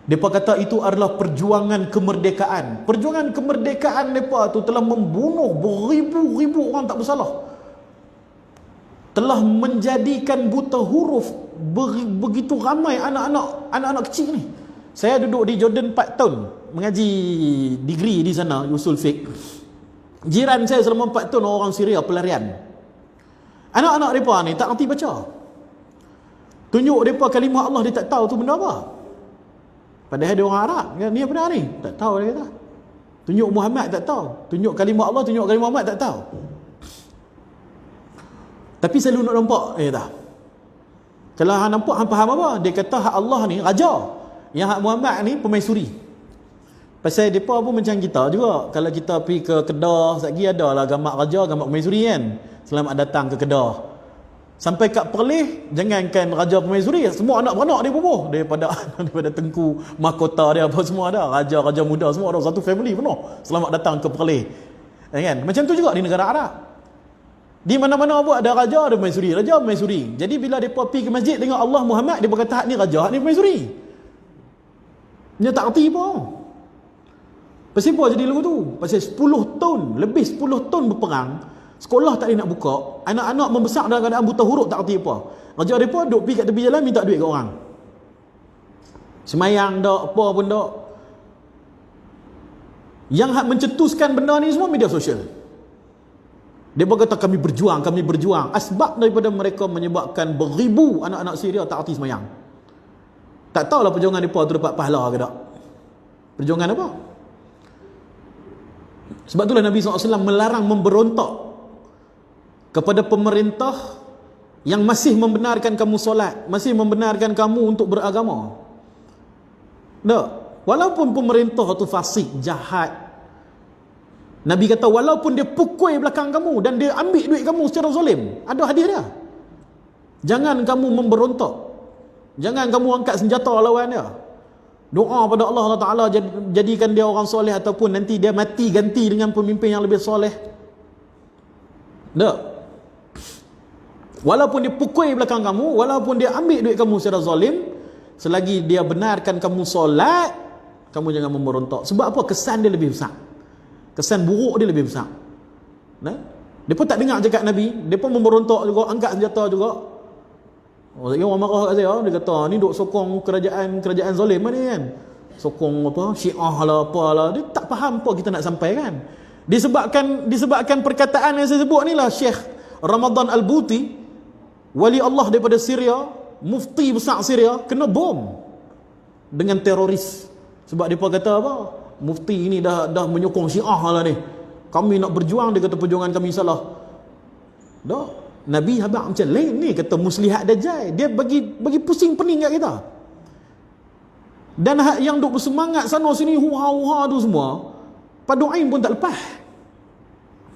Mereka kata itu adalah perjuangan kemerdekaan. Perjuangan kemerdekaan mereka tu telah membunuh beribu-ribu orang tak bersalah. Telah menjadikan buta huruf begitu ramai anak-anak kecil ni. Saya duduk di Jordan 4 tahun mengaji degree di sana, usul fiqh. Jiran saya selama 4 tahun orang Syria pelarian. Anak-anak mereka ni tak erti baca. Tunjuk mereka kalimah Allah, dia tak tahu tu benda apa. Padahal dia orang Arab, ni apa ni? Tak tahu dia kata. Tunjuk Muhammad tak tahu. Tunjuk kalimah Allah, tunjuk kalimah Muhammad tak tahu. Tapi selalu nak nampak, tak. Kalau hang nampak, hang faham apa? Dia kata hak Allah ni raja. Yang hak Muhammad ni pemaisuri. Pasal mereka pun macam kita juga. Kalau kita pergi ke Kedah, sekali ada lah gambar raja, gambar pemaisuri kan. Selamat datang ke Kedah. Sampai kat Perlis, jangankan raja pemaisuri, semua anak beranak dia bubuh. Daripada tengku, mahkota dia apa semua ada. Raja-raja muda semua ada. Satu family penuh. Selamat datang ke Perlis. Kan? Macam tu juga di negara Arab. Di mana-mana pun ada raja, ada pemaisuri. Raja, pemaisuri. Jadi bila mereka pergi ke masjid tengok Allah Muhammad, dia berkata hak ni raja, hak ni pemaisuri. Dia tak erti pun. Pasal apa jadi lagu tu? Pasal 10 tahun, lebih 10 tahun berperang, sekolah tak boleh nak buka, anak-anak membesar dalam keadaan buta huruf tak erti apa. Raja mereka duduk pergi kat tepi jalan minta duit kat orang. Semayang tak, apa pun tak. Yang hak mencetuskan benda ni semua media sosial. Dia berkata kami berjuang, kami berjuang. Asbab daripada mereka menyebabkan beribu anak-anak Syria tak erti semayang. Tak tahulah perjuangan mereka tu dapat pahala ke tak. Perjuangan apa? Sebab itulah Nabi SAW melarang memberontak kepada pemerintah yang masih membenarkan kamu solat, masih membenarkan kamu untuk beragama. Tak? Walaupun pemerintah tu fasik, jahat, Nabi kata walaupun dia pukul belakang kamu dan dia ambil duit kamu secara zalim, ada hadis dia. Jangan kamu memberontak. Jangan kamu angkat senjata lawan dia. Doa pada Allah Ta'ala jadikan dia orang soleh, ataupun nanti dia mati ganti dengan pemimpin yang lebih soleh. Tak? Walaupun dia pukul belakang kamu, walaupun dia ambil duit kamu secara zalim, selagi dia benarkan kamu solat, kamu jangan memberontak. Sebab apa? Kesan dia lebih besar. Kesan buruk dia lebih besar. Nah? Dia pun tak dengar cakap Nabi, dia pun memberontak juga, angkat senjata juga. Orang marah kat saya, dia kata ni duk sokong kerajaan zalim ni kan, sokong apa Syiah lah apalah. Dia tak faham apa kita nak sampaikan. Disebabkan perkataan yang saya sebut ni lah, Syekh Ramadan Al-Buti, wali Allah daripada Syria, mufti besar Syria, kena bom dengan teroris. Sebab dia kata apa, mufti ini dah menyokong Syiah lah ni, kami nak berjuang, dia kata perjuangan kami salah. Dah Nabi habaq macam lain ni, kata muslihat dajjal, dia bagi pusing pening kat kita. Dan yang duk bersemangat sana sini huha-huha tu semua, Fardu Ain pun tak lepas.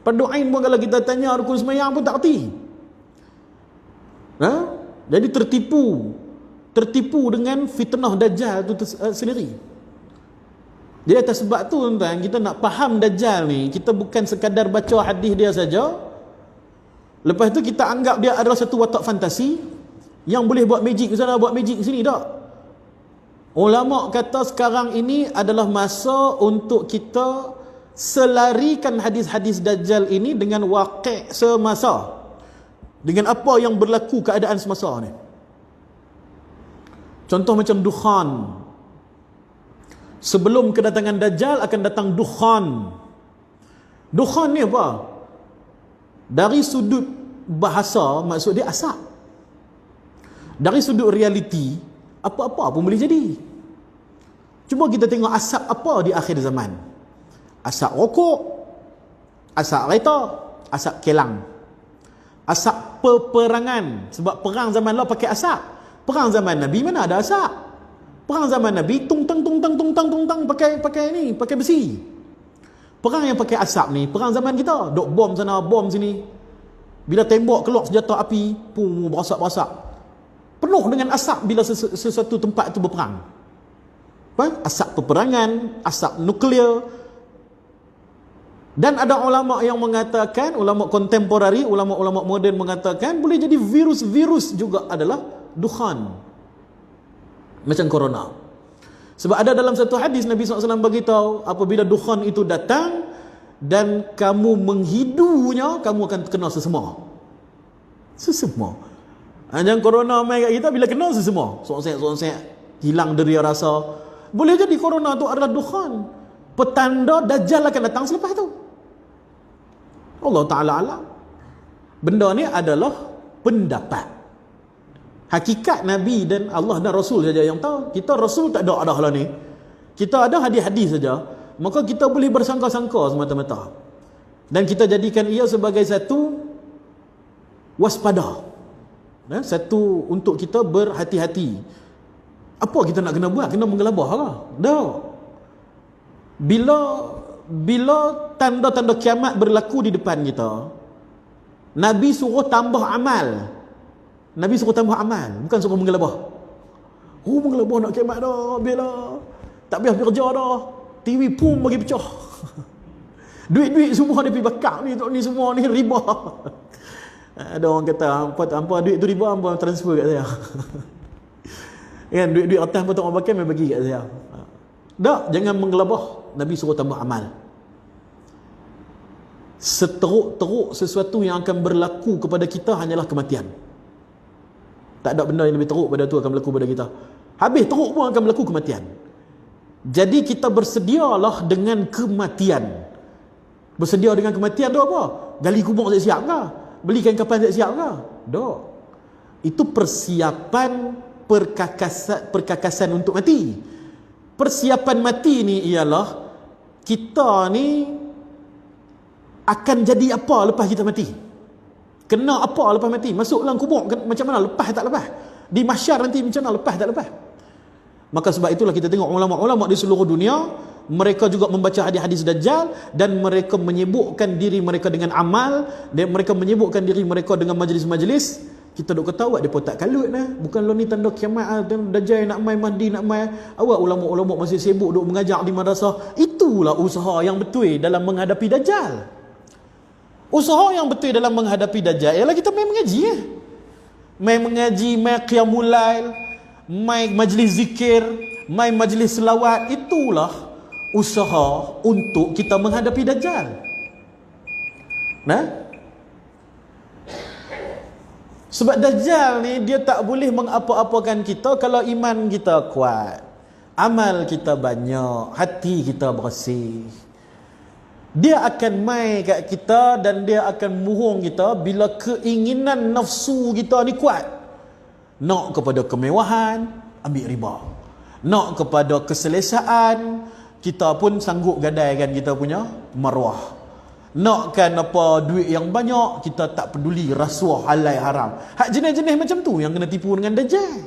Fardu Ain pun kalau kita tanya rukun sembahyang pun tak erti. Jadi tertipu dengan fitnah dajjal tu sendiri. Jadi atas sebab tu tuan-tuan, kita nak faham dajjal ni, kita bukan sekadar baca hadis dia saja. Lepas tu kita anggap dia adalah satu watak fantasi yang boleh buat magic ke sana, buat magic ke sini. Tak. Ulama kata sekarang ini adalah masa untuk kita selarikan hadis-hadis dajjal ini dengan waqi' semasa, dengan apa yang berlaku keadaan semasa ni. Contoh macam dukhan. Sebelum kedatangan dajjal akan datang dukhan. Dukhan ni apa? Dari sudut bahasa, maksud dia asap. Dari sudut realiti, apa-apa pun boleh jadi. Cuma kita tengok asap apa di akhir zaman. Asap rokok, asap kereta, asap kelang, asap peperangan. Sebab perang zaman lalu pakai asap. Perang zaman Nabi mana ada asap? Perang zaman Nabi tungtang pakai besi. Perang yang pakai asap ni, perang zaman kita, dok bom sana, bom sini. Bila tembok keluar senjata api, pum, berasak-berasak. penuh dengan asap bila sesuatu tempat itu berperang. Asap peperangan, asap nuklear. Dan ada ulama yang mengatakan, ulama kontemporari, ulama-ulama moden mengatakan boleh jadi virus-virus juga adalah dukhan, macam corona. Sebab ada dalam satu hadis Nabi SAW beritahu, apabila dukhan itu datang dan kamu menghidunya, kamu akan kena sesemua. Jangan corona main kat kita, bila kena sesemua, sonsek, hilang deria rasa. Boleh jadi corona itu adalah dukhan, petanda Dajjal akan datang selepas itu. Allah Ta'ala alam. Benda ni adalah pendapat. Hakikat Nabi dan Allah dan Rasul saja yang tahu. Kita Rasul tak ada lah ni. Kita ada hadis-hadis saja. Maka kita boleh bersangka-sangka semata-mata. Dan kita jadikan ia sebagai satu waspada. Satu untuk kita berhati-hati. Apa kita nak kena buat? Kena menggelabah lah. Dah. Bila tanda-tanda kiamat berlaku di depan kita, Nabi suruh tambah amal. Nabi suruh tambah amal, bukan suruh menggelabah. Menggelabah nak kiamat dah, bila tak biar kerja dah, TV pun bagi pecah. Duit-duit semua dia pergi bakar ni semua ni riba. Ada orang kata, hampa duit tu riba, hampa transfer kat saya. Kan, duit-duit atas pun tak orang pakai, mai bagi kat saya. Tak, jangan menggelabah. Nabi suruh tambah amal. Seteruk-teruk sesuatu yang akan berlaku kepada kita hanyalah kematian. Tak ada benda yang lebih teruk pada tu akan berlaku pada kita. Habis teruk pun akan berlaku kematian. Jadi kita bersedialah dengan kematian. Bersedia dengan kematian tu apa? Gali kubur siap-siap ke? Belikan kapan siap-siap ke? Tak. Itu persiapan perkakasan untuk mati. Persiapan mati ni ialah kita ni akan jadi apa lepas kita mati. Kena apa lepas mati? Masuk dalam kubur macam mana? Lepas tak lepas? Di mahsyar nanti macam mana? Lepas tak lepas? Maka sebab itulah kita tengok ulama-ulama di seluruh dunia, mereka juga membaca hadis-hadis Dajjal dan mereka menyibukkan diri mereka dengan amal, dan mereka menyibukkan diri mereka dengan majlis-majlis. Kita duk kata awak depa tak kalut lah. Bukan lo ni tanda kiamat, Dajjal nak mai, Mahdi nak mai. Awak ulama-ulama masih sibuk duk mengajar di madrasah. Itulah usaha yang betul dalam menghadapi Dajjal. Usaha yang betul dalam menghadapi Dajjal ialah kita main mengaji Main mengaji, main qiyamul lail, main majlis zikir, main majlis selawat. Itulah usaha untuk kita menghadapi Dajjal. Sebab Dajjal ni dia tak boleh mengapa-apakan kita kalau iman kita kuat, amal kita banyak, hati kita bersih. Dia akan mai kat kita dan dia akan muhung kita bila keinginan nafsu kita ni kuat. Nak kepada kemewahan, ambil riba. Nak kepada keselesaan, kita pun sanggup gadaikan kita punya maruah. Nakkan apa duit yang banyak, kita tak peduli rasuah halal haram. Hak jenis-jenis macam tu yang kena tipu dengan Dajjal.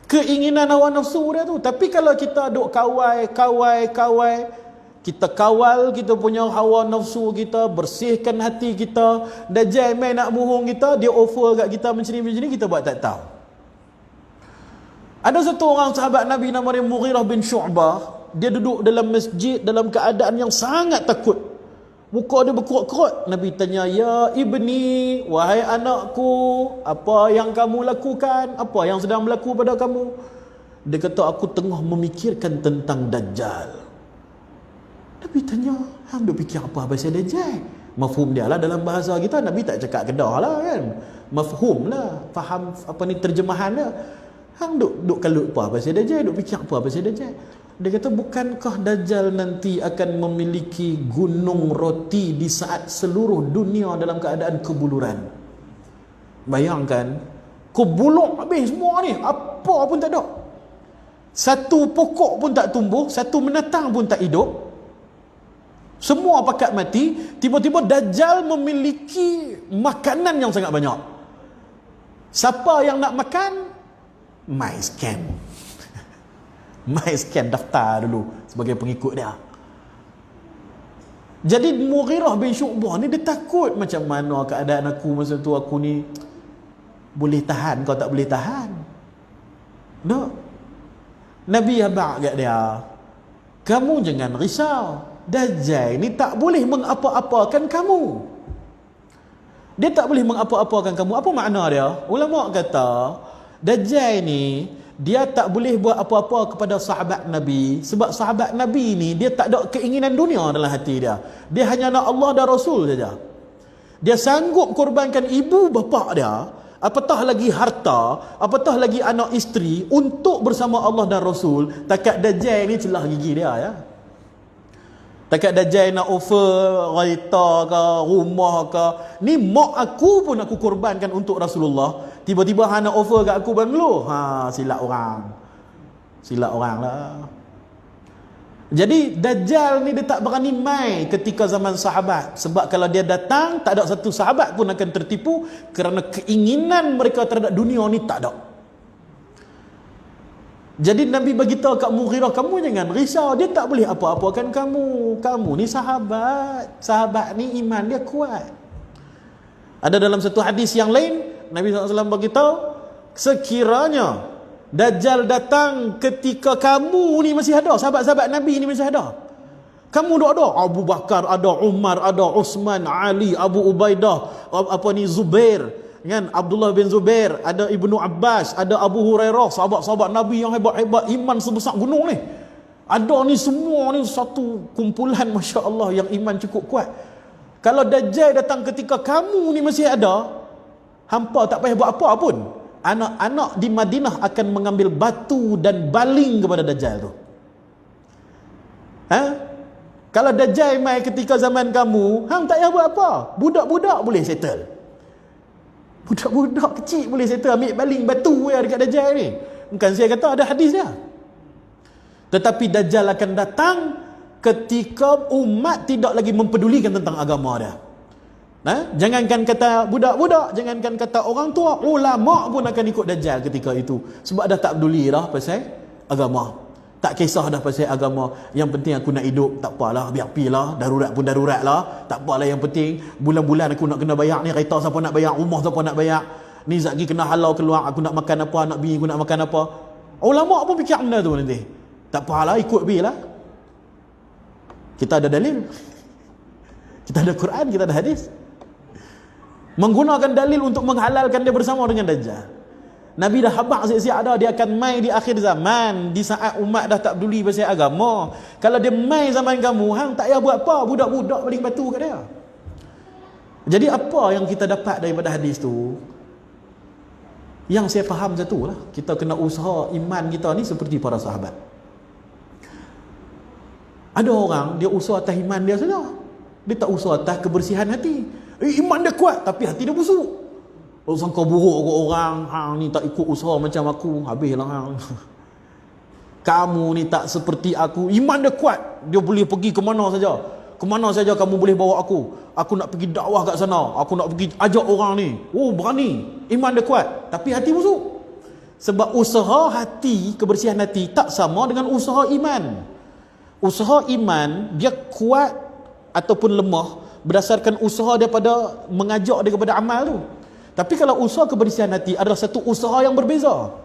Keinginan hawa nafsu dia tu. Tapi kalau kita duk kawai, kita kawal kita punya hawa nafsu kita, bersihkan hati kita, Dajjal main nak muhung kita, dia offer kat kita macam ni, kita buat tak tahu. Ada satu orang sahabat Nabi nama dia Mughirah bin Syu'bah. Dia duduk dalam masjid dalam keadaan yang sangat takut. Muka dia berkerut-kerut. Nabi tanya, "Ya ibni, wahai anakku, apa yang kamu lakukan? Apa yang sedang berlaku pada kamu?" Dia kata, "Aku tengah memikirkan tentang Dajjal." Nabi tanya, "Hang duk fikir apa pasal Dajjal?" Mafhum dia lah dalam bahasa kita. Nabi tak cakap Kedah lah kan. Mafhum lah, faham apa ni terjemahan dia. Hang duk kalut apa pasal Dajjal? Duk fikir apa pasal Dajjal? Dia kata, "Bukankah Dajjal nanti akan memiliki gunung roti di saat seluruh dunia dalam keadaan kebuluran?" Bayangkan, kebuluk habis semua ni, apa pun tak ada. Satu pokok pun tak tumbuh, satu menatang pun tak hidup. Semua pakat mati. Tiba-tiba Dajjal memiliki makanan yang sangat banyak. Siapa yang nak makan? My scam. My scan daftar dulu sebagai pengikut dia. Jadi Mughirah bin Syu'bah ni dia takut, macam mana keadaan aku masa tu, aku ni Boleh tahan, kau tak boleh tahan. No. Nabi abang kat dia, kamu jangan risau, Dajjal ni tak boleh mengapa-apakan kamu. Dia tak boleh mengapa-apakan kamu. Apa makna dia? Ulama kata Dajjal ni dia tak boleh buat apa-apa kepada sahabat Nabi, sebab sahabat Nabi ni dia tak ada keinginan dunia dalam hati dia. Dia hanya nak Allah dan Rasul saja. Dia sanggup korbankan ibu bapa dia, apatah lagi harta, apatah lagi anak isteri untuk bersama Allah dan Rasul. Takat Dajjal ni celah gigi dia ya. Takat Dajjal nak offer kereta ke, rumah ke, ni mak aku pun aku korbankan untuk Rasulullah. Tiba-tiba hang nak offer kat aku banglo. Silap orang. Silap orang lah. Jadi Dajjal ni dia tak berani mai ketika zaman sahabat, sebab kalau dia datang tak ada satu sahabat pun akan tertipu, kerana keinginan mereka terhadap dunia ni tak ada. Jadi Nabi beritahu kat Mughirah, kamu jangan risau, dia tak boleh apa-apakan kamu. Kamu ni sahabat. Sahabat ni iman dia kuat. Ada dalam satu hadis yang lain, Nabi SAW beritahu, sekiranya Dajjal datang ketika kamu ni masih ada, sahabat-sahabat Nabi ni masih ada, kamu ada Abu Bakar, ada Umar, ada Uthman, Ali, Abu Ubaidah, Zubair, kan, Abdullah bin Zubair, ada Ibnu Abbas, ada Abu Hurairah, sahabat-sahabat Nabi yang hebat-hebat, iman sebesar gunung ni. Ada ni semua ni satu kumpulan, Masya Allah, yang iman cukup kuat. Kalau Dajjal datang ketika kamu ni masih ada, hampa tak payah buat apa pun. Anak-anak di Madinah akan mengambil batu dan baling kepada Dajjal tu. Kalau Dajjal mai ketika zaman kamu, hang tak payah buat apa. Budak-budak boleh settle. Budak-budak kecil boleh settle, ambil baling batu dekat Dajjal ni. Bukan saya kata, ada hadis dia. Tetapi Dajjal akan datang ketika umat tidak lagi mempedulikan tentang agama dia. Jangankan kata budak-budak, jangankan kata orang tua, ulama pun akan ikut Dajjal ketika itu, sebab dah tak peduli dah pasal agama. Tak kisah dah pasal agama. Yang penting aku nak hidup, tak apalah, biar pilah, darurat pun darurat lah, tak apalah, yang penting bulan-bulan aku nak kena bayar ni, kereta siapa nak bayar, rumah siapa nak bayar, ni zat lagi kena halau keluar, aku nak makan apa, anak bini aku nak makan apa. Ulama pun fikir benda tu nanti. Tak apalah, ikut bilah. Kita ada dalil. Kita ada Quran, kita ada hadis. Menggunakan dalil untuk menghalalkan dia bersama dengan Dajjal. Nabi dah habaq siap-siap dah, dia akan mai di akhir zaman, di saat umat dah tak peduli pasal agama. Kalau dia mai zaman kamu, hang tak payah buat apa, budak-budak baling batu kat dia. Jadi apa yang kita dapat daripada hadis tu? Yang saya faham satu lah, kita kena usaha iman kita ni seperti para sahabat. Ada orang dia usaha atas iman dia saja, dia tak usaha atas kebersihan hati. Iman dia kuat tapi hati dia busuk. Sangka buruk ke orang, hang ni tak ikut usaha macam aku, habislah hang. Kamu ni tak seperti aku. Iman dia kuat, dia boleh pergi ke mana saja. Ke mana saja kamu boleh bawa aku. Aku nak pergi dakwah kat sana, aku nak pergi ajak orang ni. Oh, berani. Iman dia kuat tapi hati busuk. Sebab usaha hati, kebersihan hati tak sama dengan usaha iman. Usaha iman dia kuat ataupun lemah berdasarkan usaha daripada mengajak dia kepada amal tu. Tapi kalau usaha kebersihan hati adalah satu usaha yang berbeza.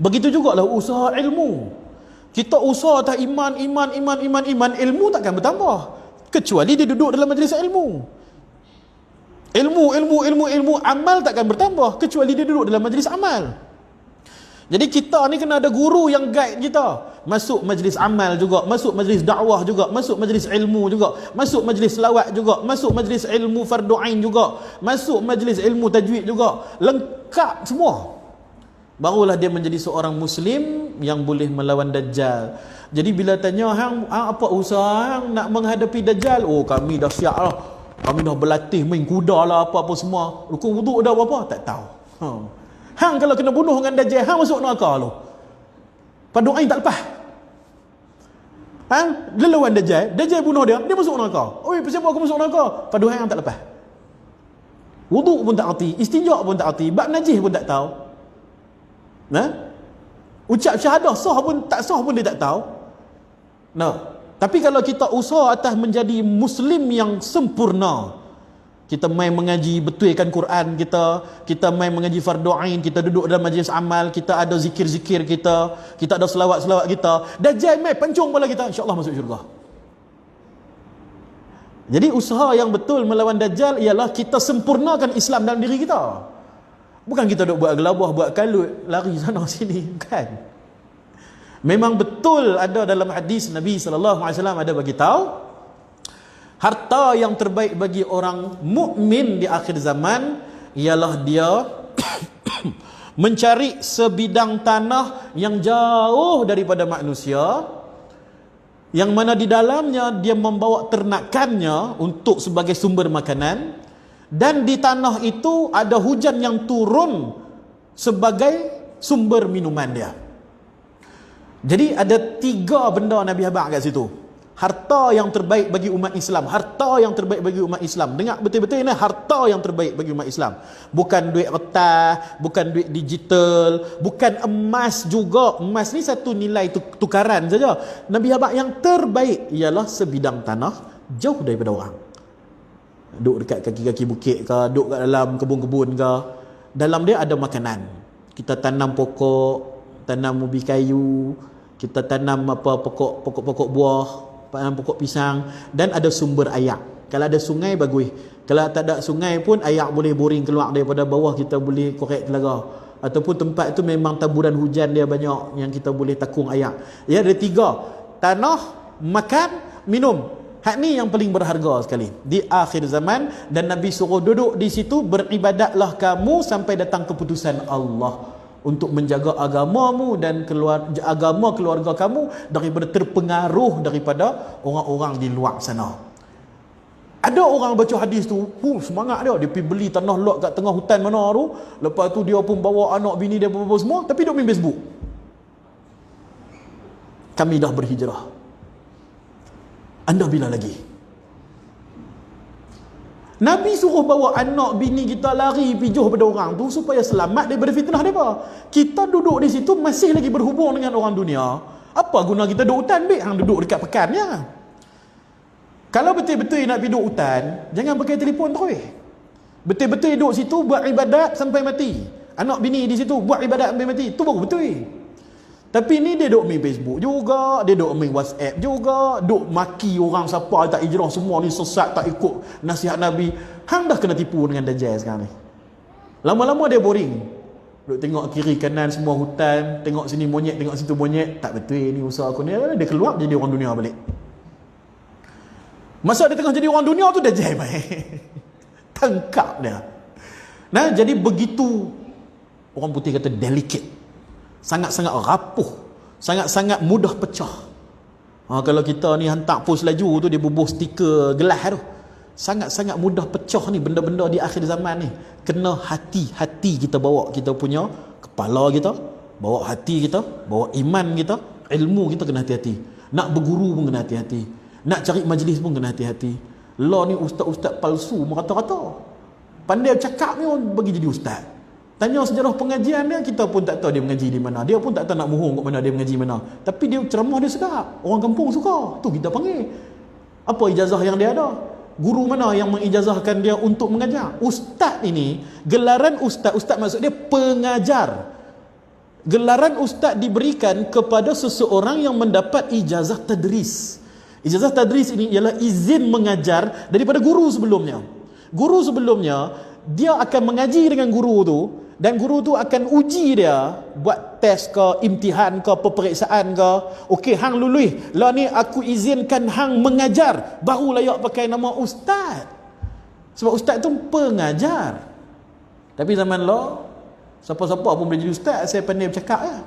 Begitu jugalah usaha ilmu. Kita usaha atas iman, ilmu takkan bertambah kecuali dia duduk dalam majlis ilmu. Ilmu, amal takkan bertambah kecuali dia duduk dalam majlis amal. Jadi kita ni kena ada guru yang guide kita. Masuk majlis amal juga, masuk majlis dakwah juga, masuk majlis ilmu juga, masuk majlis selawat juga, masuk majlis ilmu fardu ain juga, masuk majlis ilmu tajwid juga. Lengkap semua. Barulah dia menjadi seorang Muslim yang boleh melawan Dajjal. Jadi bila tanya, hang apa usaha hang nak menghadapi Dajjal? Oh, kami dah siap lah. Kami dah berlatih main kuda lah, apa-apa semua. Rukun wuduk dah apa-apa? Tak tahu. Hang kalau kena bunuh dengan Dajjal, hang masuk neraka lu. Fardu ain tak lepas. Hang lawan Dajjal bunuh dia masuk neraka. Oi, siapa aku masuk neraka? Fardu ain tak lepas. Wuduk pun tak erti, istinja pun tak erti, bab najis pun tak tahu. Ucap syahadah sah pun tak sah pun dia tak tahu. Tapi kalau kita usaha atas menjadi Muslim yang sempurna, Kita main mengaji betulkan Quran kita main mengaji fardu ain, kita duduk dalam majlis amal, kita ada zikir-zikir kita ada selawat-selawat kita. Dajjal main pancung bola kita, insya-Allah masuk syurga. Jadi usaha yang betul melawan Dajjal ialah kita sempurnakan Islam dalam diri kita. Bukan kita duk buat gelabah, buat kalut, lari sana sini, bukan. Memang betul ada dalam hadis Nabi sallallahu alaihi wasallam ada bagi tahu harta yang terbaik bagi orang mukmin di akhir zaman ialah dia mencari sebidang tanah yang jauh daripada manusia, yang mana di dalamnya dia membawa ternakannya untuk sebagai sumber makanan, dan di tanah itu ada hujan yang turun sebagai sumber minuman dia. Jadi ada 3 benda Nabi habaq kat situ. Harta yang terbaik bagi umat Islam, harta yang terbaik bagi umat Islam. Dengar betul-betul ini, harta yang terbaik bagi umat Islam. Bukan duit kertas, bukan duit digital, bukan emas juga. Emas ni satu nilai tukaran saja. Nabi habaq yang terbaik ialah sebidang tanah jauh daripada orang. Duduk dekat kaki-kaki bukit ke, duduk kat dalam kebun-kebun ke, dalam dia ada makanan. Kita tanam pokok, tanam ubi kayu, kita tanam pokok-pokok buah, tanam pokok pisang, dan ada sumber air. Kalau ada sungai bagus. Kalau tak ada sungai pun air boleh boring keluar daripada bawah, kita boleh korek telaga. Ataupun tempat itu memang taburan hujan dia banyak yang kita boleh takung air. Ya, ada 3. Tanah, makan, minum. Hak ni yang paling berharga sekali di akhir zaman, dan Nabi suruh duduk di situ, beribadatlah kamu sampai datang keputusan Allah untuk menjaga agamamu dan agama keluarga kamu daripada terpengaruh daripada orang-orang di luar sana. Ada orang baca hadis tu, semangat dia pergi beli tanah lot kat tengah hutan mana tu, lepas tu dia pun bawa anak bini dia apa semua, tapi duk main Facebook. Kami dah berhijrah, anda bila lagi? Nabi suruh bawa anak bini kita lari pijuh pada orang tu supaya selamat daripada fitnah mereka. Kita duduk di situ masih lagi berhubung dengan orang dunia. Apa guna kita duduk hutan, hang duduk dekat pekannya. Kalau betul-betul nak pergi duduk hutan, jangan pakai telefon terus. Betul-betul duduk situ buat ibadat sampai mati. Anak bini di situ buat ibadat sampai mati. Tu baru betul. Tapi ni dia duk main Facebook juga, dia duk main WhatsApp juga, duk maki orang siapa tak hijrah, semua ni sesat, tak ikut nasihat Nabi. Hang dah kena tipu dengan Dajjal sekarang ni. Lama-lama dia boring. Duk tengok kiri kanan semua hutan, tengok sini monyet, tengok situ monyet. Tak betul ni usaha aku ni. Dia keluar jadi orang dunia balik. Masa dia tengah jadi orang dunia tu Dajjal baik. Tangkap dia. Nah, jadi begitu orang putih kata delicate. Sangat-sangat rapuh, sangat-sangat mudah pecah. Kalau kita ni hantar pos laju tu, dia bubuh stiker gelas tu. Sangat-sangat mudah pecah ni benda-benda di akhir zaman ni. Kena hati-hati kita bawa kita punya kepala kita, bawa hati kita, bawa iman kita, ilmu kita kena hati-hati. Nak berguru pun kena hati-hati. Nak cari majlis pun kena hati-hati. Lah ni ustaz-ustaz palsu merata-rata. Pandai cakap ni bagi jadi ustaz. Tanya sejarah pengajian dia, kita pun tak tahu dia mengaji di mana. Dia pun tak tahu nak mohong kat mana dia mengaji mana. Tapi dia ceramah dia sedap. Orang kampung suka. Tu kita panggil. Apa ijazah yang dia ada? Guru mana yang mengijazahkan dia untuk mengajar? Ustaz ini, gelaran ustaz maksud dia pengajar. Gelaran ustaz diberikan kepada seseorang yang mendapat ijazah tadris. Ijazah tadris ini ialah izin mengajar daripada guru sebelumnya. Guru sebelumnya, dia akan mengaji dengan guru tu, dan guru tu akan uji dia, buat test ke, imtihan ke, peperiksaan ke. Okey, hang lulus. Lah ni aku izinkan hang mengajar, baru layak pakai nama ustaz. Sebab ustaz tu pengajar. Tapi zaman lo, siapa-siapa pun boleh jadi ustaz. Saya pandai bercakap ya.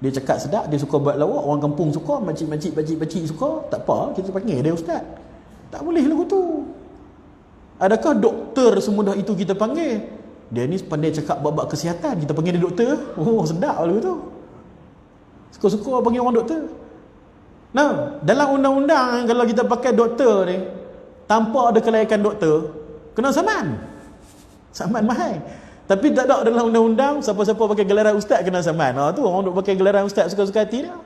Dia cakap sedap, dia suka buat lawak, orang kampung suka, makcik-makcik, pakcik-pakcik suka, tak apa, kita panggil dia ustaz. Tak boleh lagu tu. Adakah doktor semudah itu kita panggil? Dia ni pandai cakap bab-bab kesihatan, kita panggil dia doktor. Oh, sedap lagu tu. Suka-suka panggil orang doktor. Nah, dalam undang-undang kalau kita pakai doktor ni, tanpa ada kelayakan doktor, kena saman. Saman mahal. Tapi tak ada dalam undang-undang siapa-siapa pakai gelaran ustaz kena saman. Tu orang duk pakai gelaran ustaz suka-suka hati dia.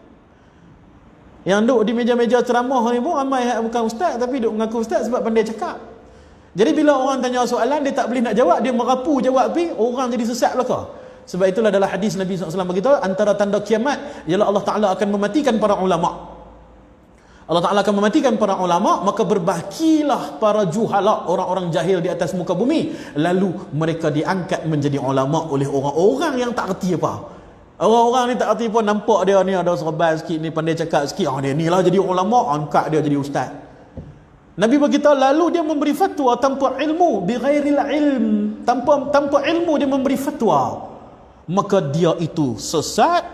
Yang duk di meja-meja ceramah ni pun ramai yang bukan ustaz tapi duk mengaku ustaz sebab pandai cakap. Jadi bila orang tanya soalan, dia tak boleh nak jawab, dia merapu jawab pergi, orang jadi sesat belaka. Sebab itulah dalam hadis Nabi SAW beritahu, antara tanda kiamat ialah Allah Ta'ala akan mematikan para ulama. Allah Ta'ala akan mematikan para ulama, maka berbahagilah para juhala, orang-orang jahil di atas muka bumi. Lalu mereka diangkat menjadi ulama oleh orang-orang yang tak erti apa. Orang-orang ni tak erti apa, nampak dia ni ada serban sikit, ni pandai cakap sikit, dia ni lah jadi ulama, angkat dia jadi ustaz. Nabi beritahu, lalu dia memberi fatwa tanpa ilmu, bighairil ilm, tanpa ilmu dia memberi fatwa, maka dia itu sesat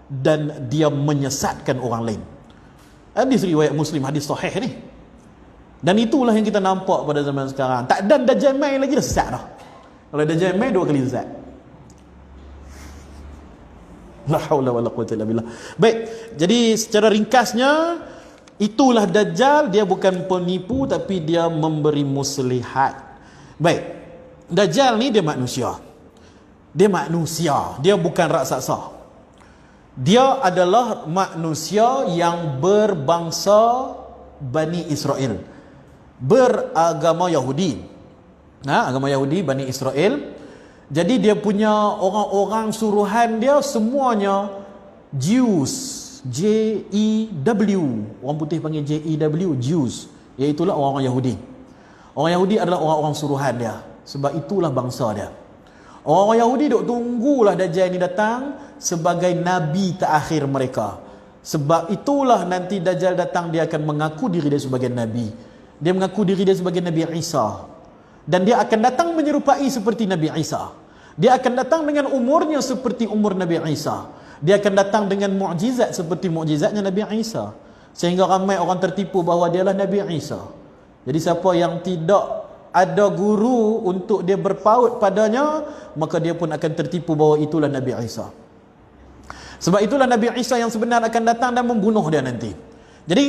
dan dia menyesatkan orang lain. Hadis riwayat Muslim, hadis sahih ni. Dan itulah yang kita nampak pada zaman sekarang. Tak dan Dajjal main lagi dah sesat dah. Kalau Dajjal main 2 kali sesat. La haula wala quwwata illa billah. Baik, jadi secara ringkasnya, itulah Dajjal. Dia bukan penipu, tapi dia memberi muslihat. Baik, Dajjal ni dia manusia. Dia manusia, dia bukan raksasa. Dia adalah manusia yang berbangsa Bani Israel, beragama Yahudi. Agama Yahudi, Bani Israel. Jadi dia punya orang-orang suruhan dia semuanya Jews, J-E-W. Orang putih panggil J-E-W, Jews. Iaitulah orang-orang Yahudi. Orang Yahudi adalah orang-orang suruhan dia. Sebab itulah bangsa dia. Orang Yahudi duk tunggulah Dajjal ni datang sebagai nabi terakhir mereka. Sebab itulah nanti Dajjal datang, dia akan mengaku diri dia sebagai nabi. Dia mengaku diri dia sebagai Nabi Isa. Dan dia akan datang menyerupai seperti Nabi Isa. Dia akan datang dengan umurnya seperti umur Nabi Isa. Dia akan datang dengan mukjizat seperti mukjizatnya Nabi Isa. Sehingga ramai orang tertipu bahawa dialah Nabi Isa. Jadi siapa yang tidak ada guru untuk dia berpaut padanya, maka dia pun akan tertipu bahawa itulah Nabi Isa. Sebab itulah Nabi Isa yang sebenar akan datang dan membunuh dia nanti. Jadi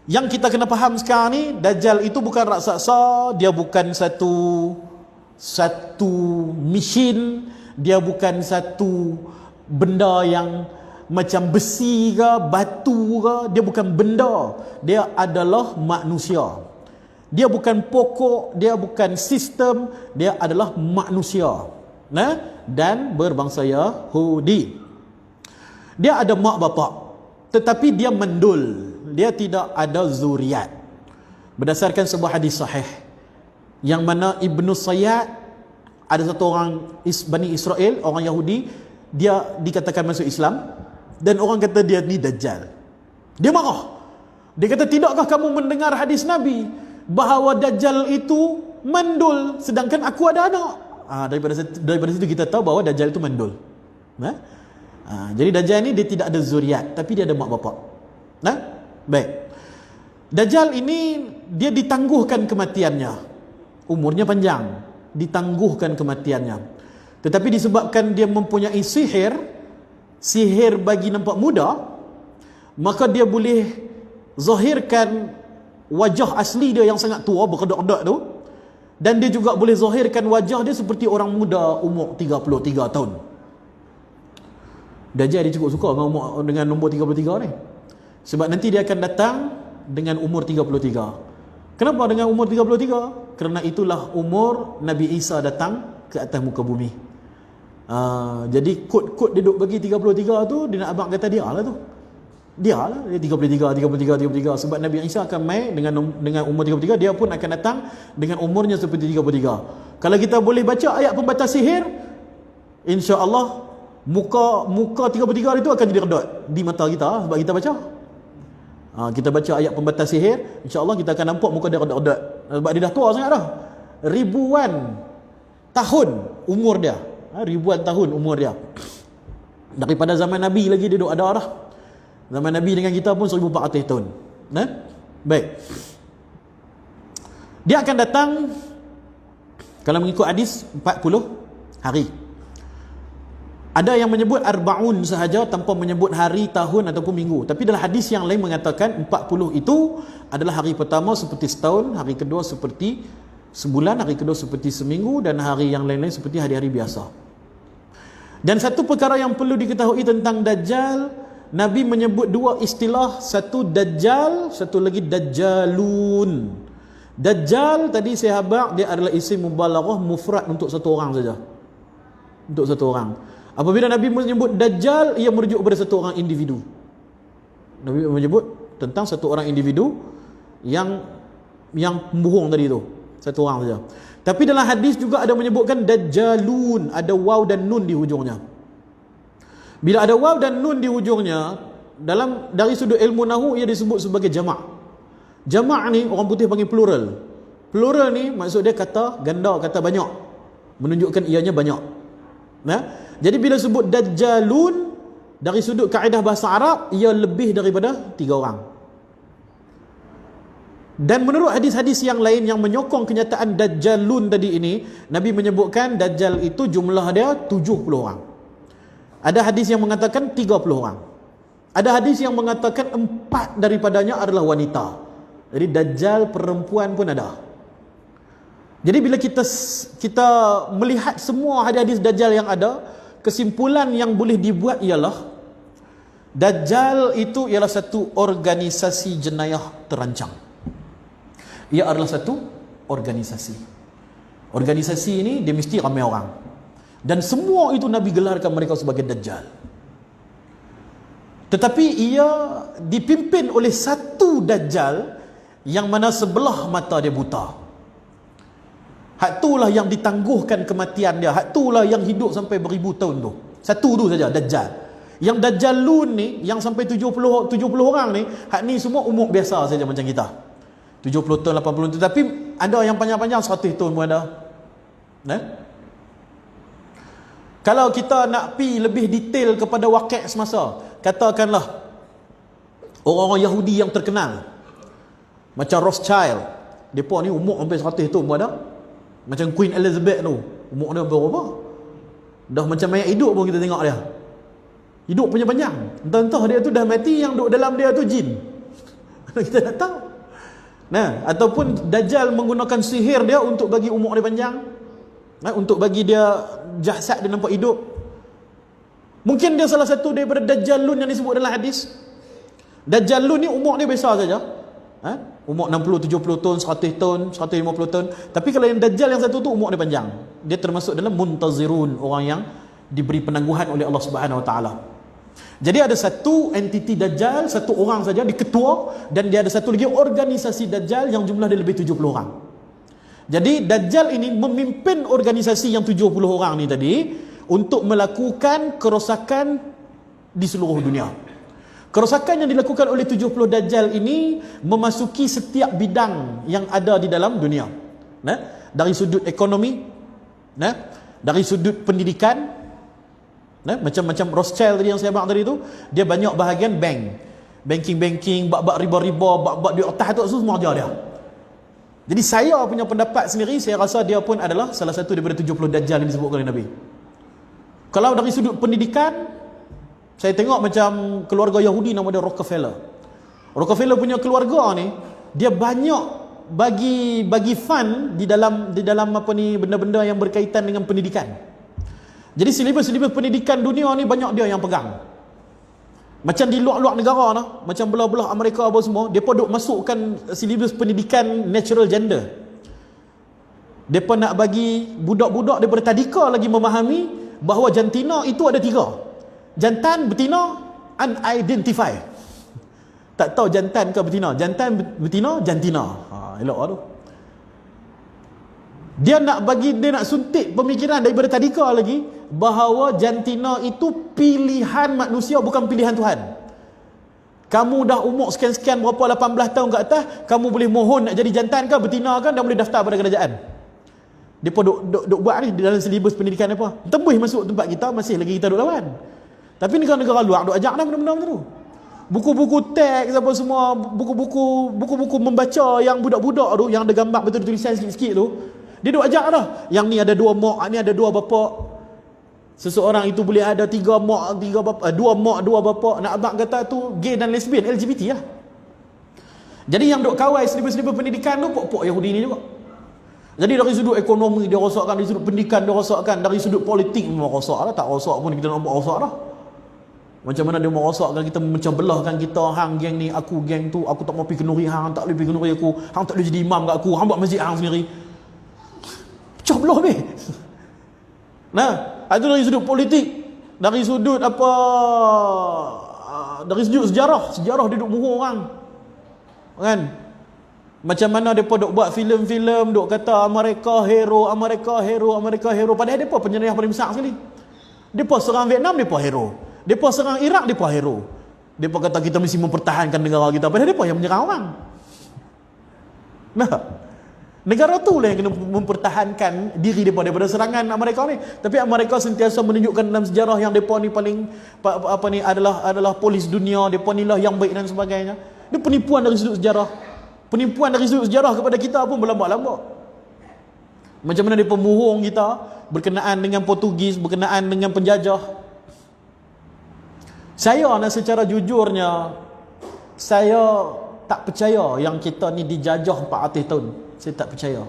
yang kita kena faham sekarang ni, Dajjal itu bukan raksasa, dia bukan satu mesin, dia bukan satu benda yang macam besi ke, batu ke, dia bukan benda, dia adalah manusia. Dia bukan pokok, dia bukan sistem, dia adalah manusia. Dan berbangsa Yahudi. Dia ada mak bapak, tetapi dia mendul. Dia tidak ada zuriat. Berdasarkan sebuah hadis sahih, yang mana Ibnu Sayyad, ada satu orang Bani Israel, orang Yahudi, dia dikatakan masuk Islam, dan orang kata dia ni Dajjal. Dia marah. Dia kata, tidakkah kamu mendengar hadis Nabi bahawa Dajjal itu mandul, sedangkan aku ada anak? Daripada situ kita tahu bahawa Dajjal itu mandul. Jadi Dajjal ni dia tidak ada zuriat, tapi dia ada mak bapak. Baik. Dajjal ini dia ditangguhkan kematiannya. Umurnya panjang, ditangguhkan kematiannya. Tetapi disebabkan dia mempunyai sihir bagi nampak muda, maka dia boleh zahirkan wajah asli dia yang sangat tua, berkedak-kedak tu, dan dia juga boleh zahirkan wajah dia seperti orang muda umur 33 tahun. Dajjal dia cukup suka dengan nombor 33 ni. Sebab nanti dia akan datang dengan umur 33. Kenapa dengan umur 33? Kerana itulah umur Nabi Isa datang ke atas muka bumi. Jadi kod dia duk bagi 33 tu, dia nak abang kata dia lah tu. Dia 33. Sebab Nabi Isa akan mai dengan umur 33, dia pun akan datang dengan umurnya seperti 33. Kalau kita boleh baca ayat pembatas sihir, insya-Allah muka 33 itu akan jadi redat di mata kita sebab kita baca. Kita baca ayat pembatas sihir, insya-Allah kita akan nampak muka dia redat-redat. Sebab dia dah tua sangat dah. Ribuan tahun umur dia. Ribuan tahun umur dia. Daripada zaman Nabi lagi dia duk ada dah. Zaman Nabi dengan kita pun 1400 tahun. Baik. Dia akan datang, kalau mengikut hadis, 40 hari. Ada yang menyebut arba'un sahaja tanpa menyebut hari, tahun ataupun minggu. Tapi dalam hadis yang lain mengatakan 40 itu adalah hari pertama seperti setahun, hari kedua seperti sebulan, hari kedua seperti seminggu, dan hari yang lain-lain seperti hari-hari biasa. Dan satu perkara yang perlu diketahui tentang Dajjal, Nabi menyebut dua istilah, satu Dajjal, satu lagi Dajjalun. Dajjal tadi sahabat, dia adalah isim mubalaghah mufrad untuk satu orang saja. Untuk satu orang. Apabila Nabi menyebut Dajjal, ia merujuk kepada satu orang individu. Nabi menyebut tentang satu orang individu yang pembohong tadi tu. Satu orang saja. Tapi dalam hadis juga ada menyebutkan Dajjalun, ada waw dan nun di hujungnya. Bila ada waw dan nun di hujungnya, dari sudut ilmu nahwu ia disebut sebagai jamak. Jamak ni orang putih panggil plural. Plural ni maksud dia kata ganda, kata banyak, menunjukkan ianya banyak. Nah, jadi bila sebut Dajjalun, dari sudut kaedah bahasa Arab, ia lebih daripada 3 orang. Dan menurut hadis-hadis yang lain yang menyokong kenyataan Dajjalun tadi ini, Nabi menyebutkan Dajjal itu jumlah dia 70 orang. Ada hadis yang mengatakan 30 orang. Ada hadis yang mengatakan 4 daripadanya adalah wanita. Jadi Dajjal perempuan pun ada. Jadi bila kita melihat semua hadis-hadis Dajjal yang ada, kesimpulan yang boleh dibuat ialah Dajjal itu ialah satu organisasi jenayah terancang. Ia adalah satu organisasi. Organisasi ini dia mesti ramai orang. Dan semua itu Nabi gelarkan mereka sebagai Dajjal. Tetapi ia dipimpin oleh satu Dajjal yang mana sebelah mata dia buta. Hak itulah yang ditangguhkan kematian dia. Hak itulah yang hidup sampai beribu tahun tu. Satu tu saja, Dajjal. Yang Dajjalun ni, yang sampai 70 orang ni, hak ni semua umur biasa saja macam kita. 70 tahun, 80 tahun. Tapi ada yang panjang-panjang 100 tahun pun ada. Kalau kita nak pi lebih detail kepada wakil semasa, katakanlah orang-orang Yahudi yang terkenal macam Rothschild, mereka ni umur hampir 100 tahun pun ada. Macam Queen Elizabeth tu, umur dia berapa? Dah macam mayat hidup pun kita tengok dia. Hidup punya panjang. Entah-entah dia tu dah mati, yang duduk dalam dia tu jin. Kita tak tahu. Nah, ataupun Dajjal menggunakan sihir dia untuk bagi umur dia panjang. Untuk bagi dia jasad dia nampak hidup. Mungkin dia salah satu daripada Dajjalun yang disebut dalam hadis. Dajjalun ni umur dia besar saja. Umur 60, 70 tahun, 100 tahun, 150 tahun. Tapi kalau yang Dajjal yang satu tu umur dia panjang. Dia termasuk dalam muntazirun, orang yang diberi penangguhan oleh Allah Subhanahu Wa Taala. Jadi ada satu entiti Dajjal, satu orang saja diketua, dan dia ada satu lagi organisasi Dajjal yang jumlah dia lebih 70 orang. Jadi Dajjal ini memimpin organisasi yang 70 orang ni tadi untuk melakukan kerosakan di seluruh dunia. Kerosakan yang dilakukan oleh 70 Dajjal ini memasuki setiap bidang yang ada di dalam dunia. Dari sudut ekonomi, dari sudut pendidikan, macam Rothschild tadi yang saya bahas tadi tu, dia banyak bahagian banking, bab riba-riba, bab duit otak tu semua ajar dia. Jadi saya punya pendapat sendiri, saya rasa dia pun adalah salah satu daripada 70 Dajjal yang disebutkan oleh Nabi. Kalau dari sudut pendidikan, saya tengok macam keluarga Yahudi nama dia Rockefeller. Rockefeller punya keluarga ni, dia banyak bagi fund di dalam apa ni, benda-benda yang berkaitan dengan pendidikan. Jadi silibus pendidikan dunia ni banyak dia yang pegang. Macam di luar negara lah, macam belah-belah Amerika apa semua, depa duk masukkan silibus pendidikan natural gender. Depa nak bagi budak-budak daripada tadika lagi memahami bahawa jantina itu ada 3. Jantan, betina, unidentified. Tak tahu jantan ke betina. Jantan, betina, jantina. Elok lah tu. Dia nak suntik pemikiran daripada tadika lagi bahawa jantina itu pilihan manusia, bukan pilihan Tuhan. Kamu dah umur sekian-sekian berapa 18 tahun ke atas, kamu boleh mohon nak jadi jantan ke betina kan, dah boleh daftar pada kerajaan. Depa duk buat ni dalam silibus pendidikan apa. Tembus masuk tempat kita, masih lagi kita duk lawan. Tapi negara-negara luar duk ajak dah benda-benda macam tu. Buku-buku teks apa semua, buku-buku membaca yang budak-budak tu, yang ada gambar betul tulisan sikit-sikit tu, dia duk ajak dah. Yang ni ada 2 mak, ni ada 2 bapak. Seseorang itu boleh ada 3 mak, 3 bapak, 2 mak, 2 bapak. Nak abang kata tu gay dan lesbian, LGBT lah. Jadi yang duk kawal silibus-silibus pendidikan tu pok-pok Yahudi ni juga. Jadi dari sudut ekonomi dia rosakkan, dari sudut pendidikan dia rosakkan, dari sudut politik memang rosak lah. Tak rosak pun kita nak buat rosak lah. Macam mana dia merosakkan kita, macam belahkan kita, hang geng ni, aku geng tu, aku tak mau pergi kenduri hang, tak boleh pergi kenduri aku, hang tak boleh jadi imam kat aku, hang buat masjid hang sendiri. Pecah belah habis. Nah, itu dari sudut politik, dari sudut apa, dari sudut sejarah dia duk bunuh orang. Kan? Macam mana depa duk buat filem-filem duk kata Amerika hero, padahal depa penjenayah paling besar sekali. Depa serang Vietnam, depa hero. Depa serang Iraq, depa hero. Depa kata kita mesti mempertahankan negara kita, padahal depa yang menyerang orang. Nah, negara tu lah yang kena mempertahankan diri depa daripada serangan Amerika ni. Tapi Amerika sentiasa menunjukkan dalam sejarah yang depa ni paling apa ni adalah polis dunia, depa ni lah yang baik dan sebagainya. Dia penipuan dari sudut sejarah. Penipuan dari sudut sejarah kepada kita pun berlambak-lambak. Macam mana dia pemohong kita berkenaan dengan Portugis, berkenaan dengan penjajah. Saya secara jujurnya, saya tak percaya yang kita ni dijajah 400 tahun. Saya tak percaya.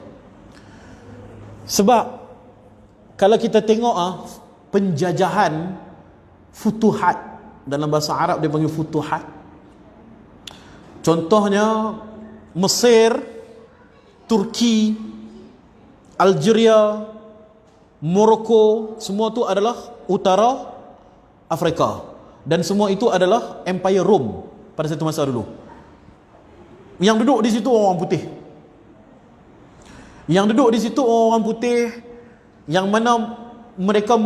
Sebab kalau kita tengok penjajahan, futuhat, dalam bahasa Arab dia panggil futuhat. Contohnya Mesir, Turki, Algeria, Morocco, semua tu adalah utara Afrika, dan semua itu adalah Empire Rome pada satu masa dulu. Yang duduk di situ orang putih. Yang duduk di situ orang putih yang mana mereka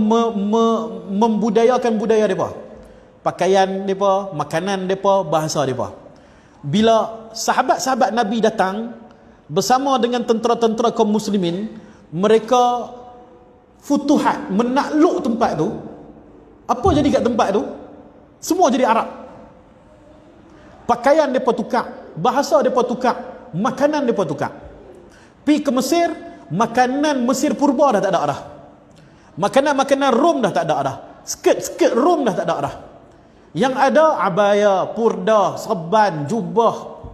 membudayakan budaya mereka, pakaian mereka, makanan mereka, bahasa mereka. Bila sahabat-sahabat Nabi datang bersama dengan tentera-tentera kaum muslimin, mereka futuhat, menakluk tempat tu. Apa jadi kat tempat tu? Semua jadi Arab. Pakaian mereka tukar, bahasa mereka tukar, makanan mereka tukar. Pergi ke Mesir, makanan Mesir purba dah tak ada dah. Makanan-makanan Rom dah tak ada dah. Skirt Rom dah tak ada dah. Yang ada abaya, purda, serban, jubah.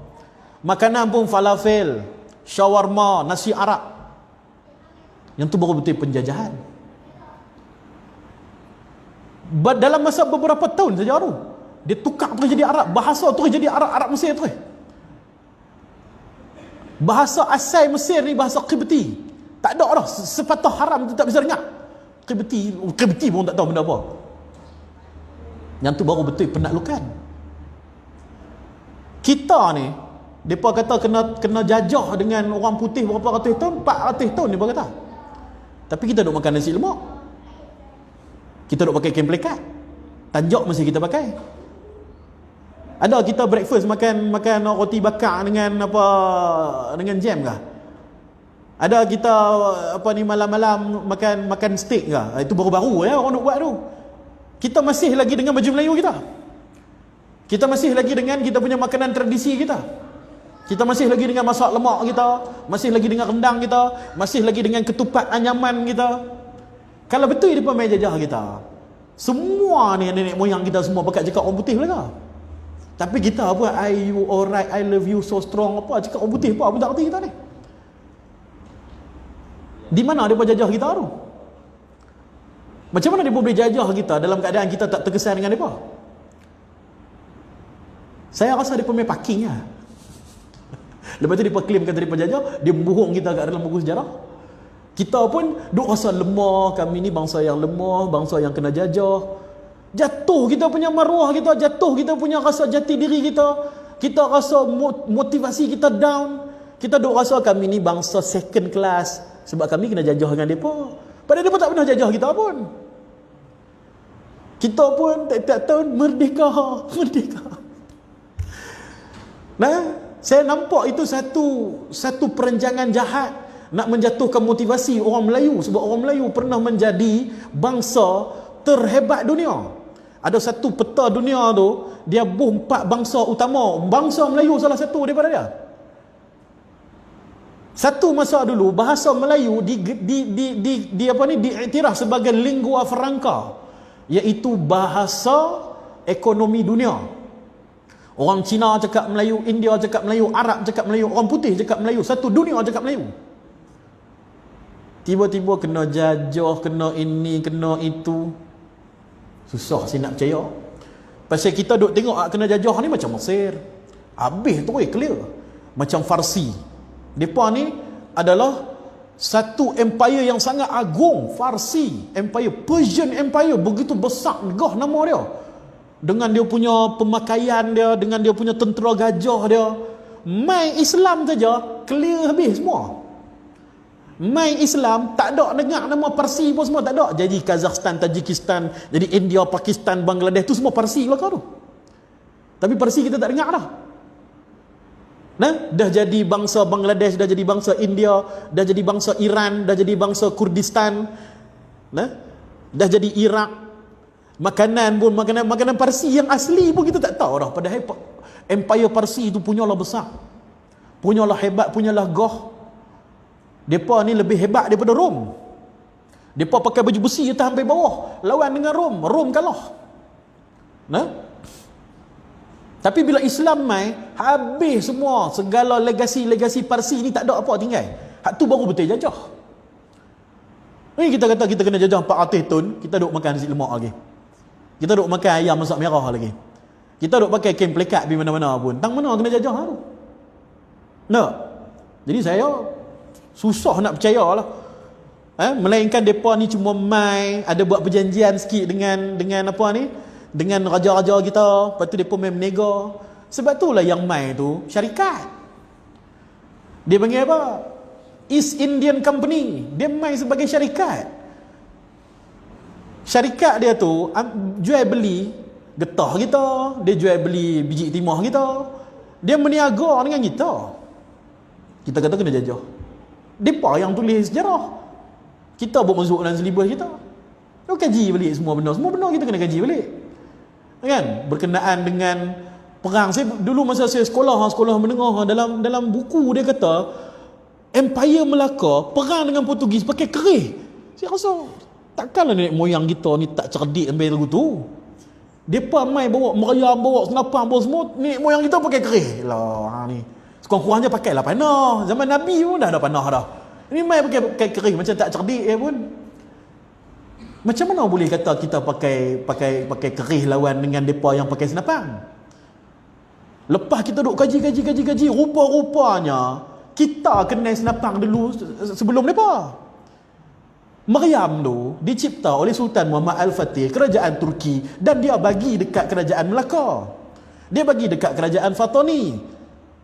Makanan pun falafel, shawarma, nasi Arab. Yang tu baru betul penjajahan. Dalam masa beberapa tahun saja tu, dia tukar terus jadi Arab. Bahasa terus jadi Arab Mesir terus. Bahasa asal Mesir ni bahasa Qibti. Tak ada dah. Sepatah haram tu tak bisa dengar. Qibti pun tak tahu benda apa. Yang tu baru betul penaklukan. Kita ni, mereka kata kena jajah dengan orang putih berapa ratus tahun, 400 tahun mereka kata. Tapi kita duk makan nasi lemak, kita duk pakai kain pelikat, tanjak mesti kita pakai. Ada kita breakfast makan roti bakar dengan jam kah? Ada kita malam-malam makan steak kah? Itu baru-baru orang duk buat tu. Kita masih lagi dengan baju Melayu kita. Kita masih lagi dengan kita punya makanan tradisi kita. Kita masih lagi dengan masak lemak kita, masih lagi dengan rendang kita, masih lagi dengan ketupat anyaman kita. Kalau betul dia main jajah kita, semua ni nenek moyang kita semua pakai cakap orang putih mereka. Tapi kita apa, you alright, I love you so strong, apa cakap orang putih apa tak erti kita ni. Di mana dia jajah kita tu? Macam mana dia boleh jajah kita dalam keadaan kita tak terkesan dengan mereka? Saya rasa dia main parking lah. Lepas tu dia claim kata dia jajah, dia bohong kita kat dalam buku sejarah. Kita pun duk rasa lemah, kami ni bangsa yang lemah, bangsa yang kena jajah. Jatuh kita punya maruah kita, jatuh kita punya rasa jati diri kita. Kita rasa motivasi kita down. Kita duk rasa kami ni bangsa second class sebab kami kena jajah dengan mereka. Padahal mereka tak pernah jajah kita pun. Kita pun tiap-tiap tahun merdeka. Nah, saya nampak itu satu perancangan jahat nak menjatuhkan motivasi orang Melayu, sebab orang Melayu pernah menjadi bangsa terhebat dunia. Ada satu peta dunia tu, dia buh 4 bangsa utama. Bangsa Melayu salah satu daripada dia. Satu masa dulu bahasa Melayu diiktiraf sebagai lingua franca, iaitu bahasa ekonomi dunia. Orang Cina cakap Melayu, India cakap Melayu, Arab cakap Melayu, orang putih cakap Melayu, satu dunia cakap Melayu. Tiba-tiba kena jajah, kena ini, kena itu. Susah saya nak percaya. Pasal kita duk tengok kena jajah ni macam Mesir. Habis tu clear. Macam Farsi. Depa ni adalah satu empire yang sangat agung. Farsi Empire, Persian Empire, begitu besar megah nama dia. Dengan dia punya pemakaian dia, dengan dia punya tentera gajah dia. Mai Islam saja clear habis semua. Mai Islam tak ada dengar nama Parsi pun semua tak ada. Jadi Kazakhstan, Tajikistan, jadi India, Pakistan, Bangladesh tu semua Parsi belaka tu. Tapi Parsi kita tak dengar dah. Nah, dah jadi bangsa Bangladesh, dah jadi bangsa India, dah jadi bangsa Iran, dah jadi bangsa Kurdistan. Nah, dah jadi Iraq. Makanan pun makanan Parsi yang asli pun kita tak tahu dah. Padahal Empire Parsi itu punyalah besar. Punyalah hebat, punyalah goh. Depa ni lebih hebat daripada Rom. Depa pakai baju besi atas sampai bawah lawan dengan Rom. Rom kalah. Nah. Tapi bila Islam mai, habis semua segala legasi Parsi ni tak ada apa tinggal. Hak tu baru betul jajah. Ni kita kata kita kena jajah 400 tahun, kita duk makan nasi lemak lagi. Kita duk makan ayam masak merah lagi. Kita duk pakai kain pelekat di mana-mana pun. Tang mana kena jajah tu? Tak. Jadi saya susah nak percaya lah. Melainkan mereka ni cuma mai, ada buat perjanjian sikit dengan apa ni, dengan raja-raja kita. Lepas tu mereka main menega. Sebab itulah yang mai tu syarikat. Dia panggil apa? East Indian Company. Dia mai sebagai syarikat. Syarikat dia tu jual beli getah kita, dia jual beli biji timah kita, dia meniaga dengan kita. Kita kata kena jajah. Depa yang tulis sejarah. Kita buat masuk dalam silibus kita. Kita kaji balik semua benda kita kena kaji balik. Kan? Berkenaan dengan perang. Saya dulu masa saya sekolah menengah, dalam buku dia kata Empire Melaka perang dengan Portugis pakai kerih. Saya rasa takkanlah nenek moyang kita ni tak cerdik sampai lagu tu. Depa mai bawa meriam, bawa senapang, bawa semua, nenek moyang kita pakai kerih. Lah ni. Sekurang-kurangnya pakailah panah. Zaman Nabi pun dah ada panah dah. Ini mai pakai kerih macam tak cerdik pun. Macam mana boleh kata kita pakai kerih lawan dengan depa yang pakai senapang? Lepas kita duk kaji, rupa-rupanya kita kenal senapang dulu sebelum depa. Maryam tu dicipta oleh Sultan Muhammad Al-Fatih, kerajaan Turki, dan dia bagi dekat kerajaan Melaka. Dia bagi dekat kerajaan Fatani.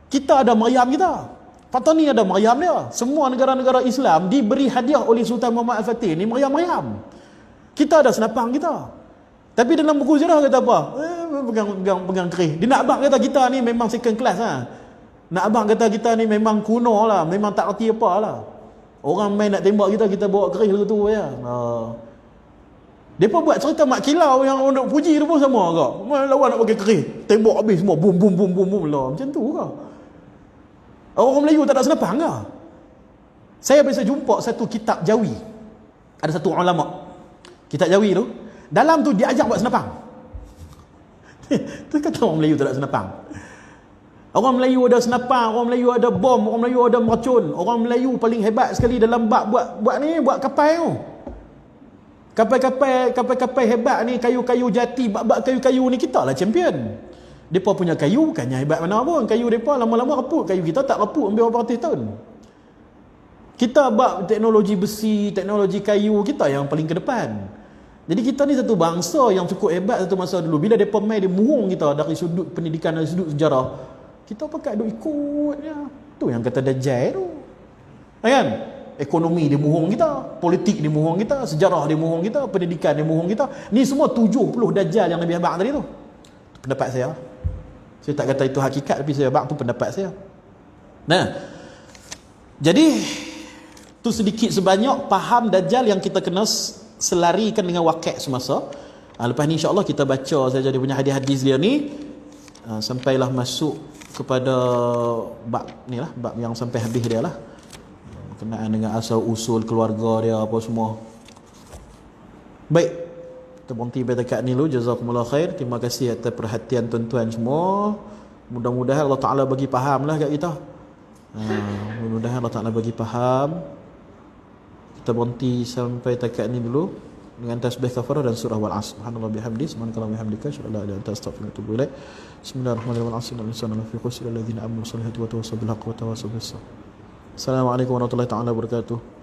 Kita ada Maryam kita. Fatani ada Maryam dia. Semua negara-negara Islam diberi hadiah oleh Sultan Muhammad Al-Fatih ni Maryam. Kita ada senapang kita. Tapi dalam buku sejarah kata apa? Pegang kerih. Dia nak abang kata kita ni memang second class lah. Nak abang kata kita ni memang kuno lah, memang tak erti apa lah. Orang main nak tembak kita bawa kerih dulu tu ya. Depa buat cerita mak kilau yang orang nak puji tu pun sama kak. Lawan nak pakai kerih, tembak habis semua, bum lah. Macam tu kak. Orang Melayu tak ada senapang ke? Saya biasa jumpa satu kitab Jawi. Ada satu ulama. Kitab Jawi tu, dalam tu dia ajak buat senapang. Tu kata orang Melayu tak ada senapang. Orang Melayu ada senapang, orang Melayu ada bom, orang Melayu ada mercun. Orang Melayu paling hebat sekali dalam bab buat kapal tu. Kapal hebat ni, kayu-kayu jati, bab kayu-kayu ni kita lah champion. Depa punya kayu bukannya hebat mana pun. Kayu depa lama-lama reput, kayu kita tak reput ambil berapa ratus tahun. Kita bab teknologi besi, teknologi kayu, kita yang paling ke depan. Jadi kita ni satu bangsa yang cukup hebat satu masa dulu. Bila depa mai dia murung kita dari sudut pendidikan, dari sudut sejarah, kita pakai duk ikut je. Tu yang kata Dajjal tu. Kan? Ekonomi dia murung kita, politik dia murung kita, sejarah dia murung kita, pendidikan dia murung kita. Ni semua 70 Dajjal yang Nabi abang tadi tu. Itu pendapat saya. Saya tak kata itu hakikat, tapi saya abang tu pendapat saya. Nah, jadi tu sedikit sebanyak faham Dajjal yang kita kena selarikan dengan wakil semasa. Lepas ni insya-Allah kita baca saja dia punya hadis-hadis dia ni sampailah masuk kepada bab ni lah, bab yang sampai habis dia lah, berkenaan dengan asal usul keluarga dia apa semua. Baik, kita berhenti pada dekat ni dulu. Jazakumullah khair. Terima kasih atas perhatian tuan-tuan semua. Mudah-mudahan Allah Ta'ala bagi faham lah kat kita. Mudah-mudahan Allah Ta'ala bagi faham. Kita berhenti sampai dekat ni dulu. dengan tasbih kafarah dan surah wal asr. Subhanallah bihamdi, subhanakallahumma bihamdika, asyhadu an la ilaha illa anta, astaghfiruka wa atubu ilaik. Bismillahirrahmanirrahim. Innal insana lafi khusr illa alladziina aamanu wa salihati wa tawassaw bil haqqi wa tawassaw bis sabr. Assalamualaikum warahmatullahi taala wabarakatuh.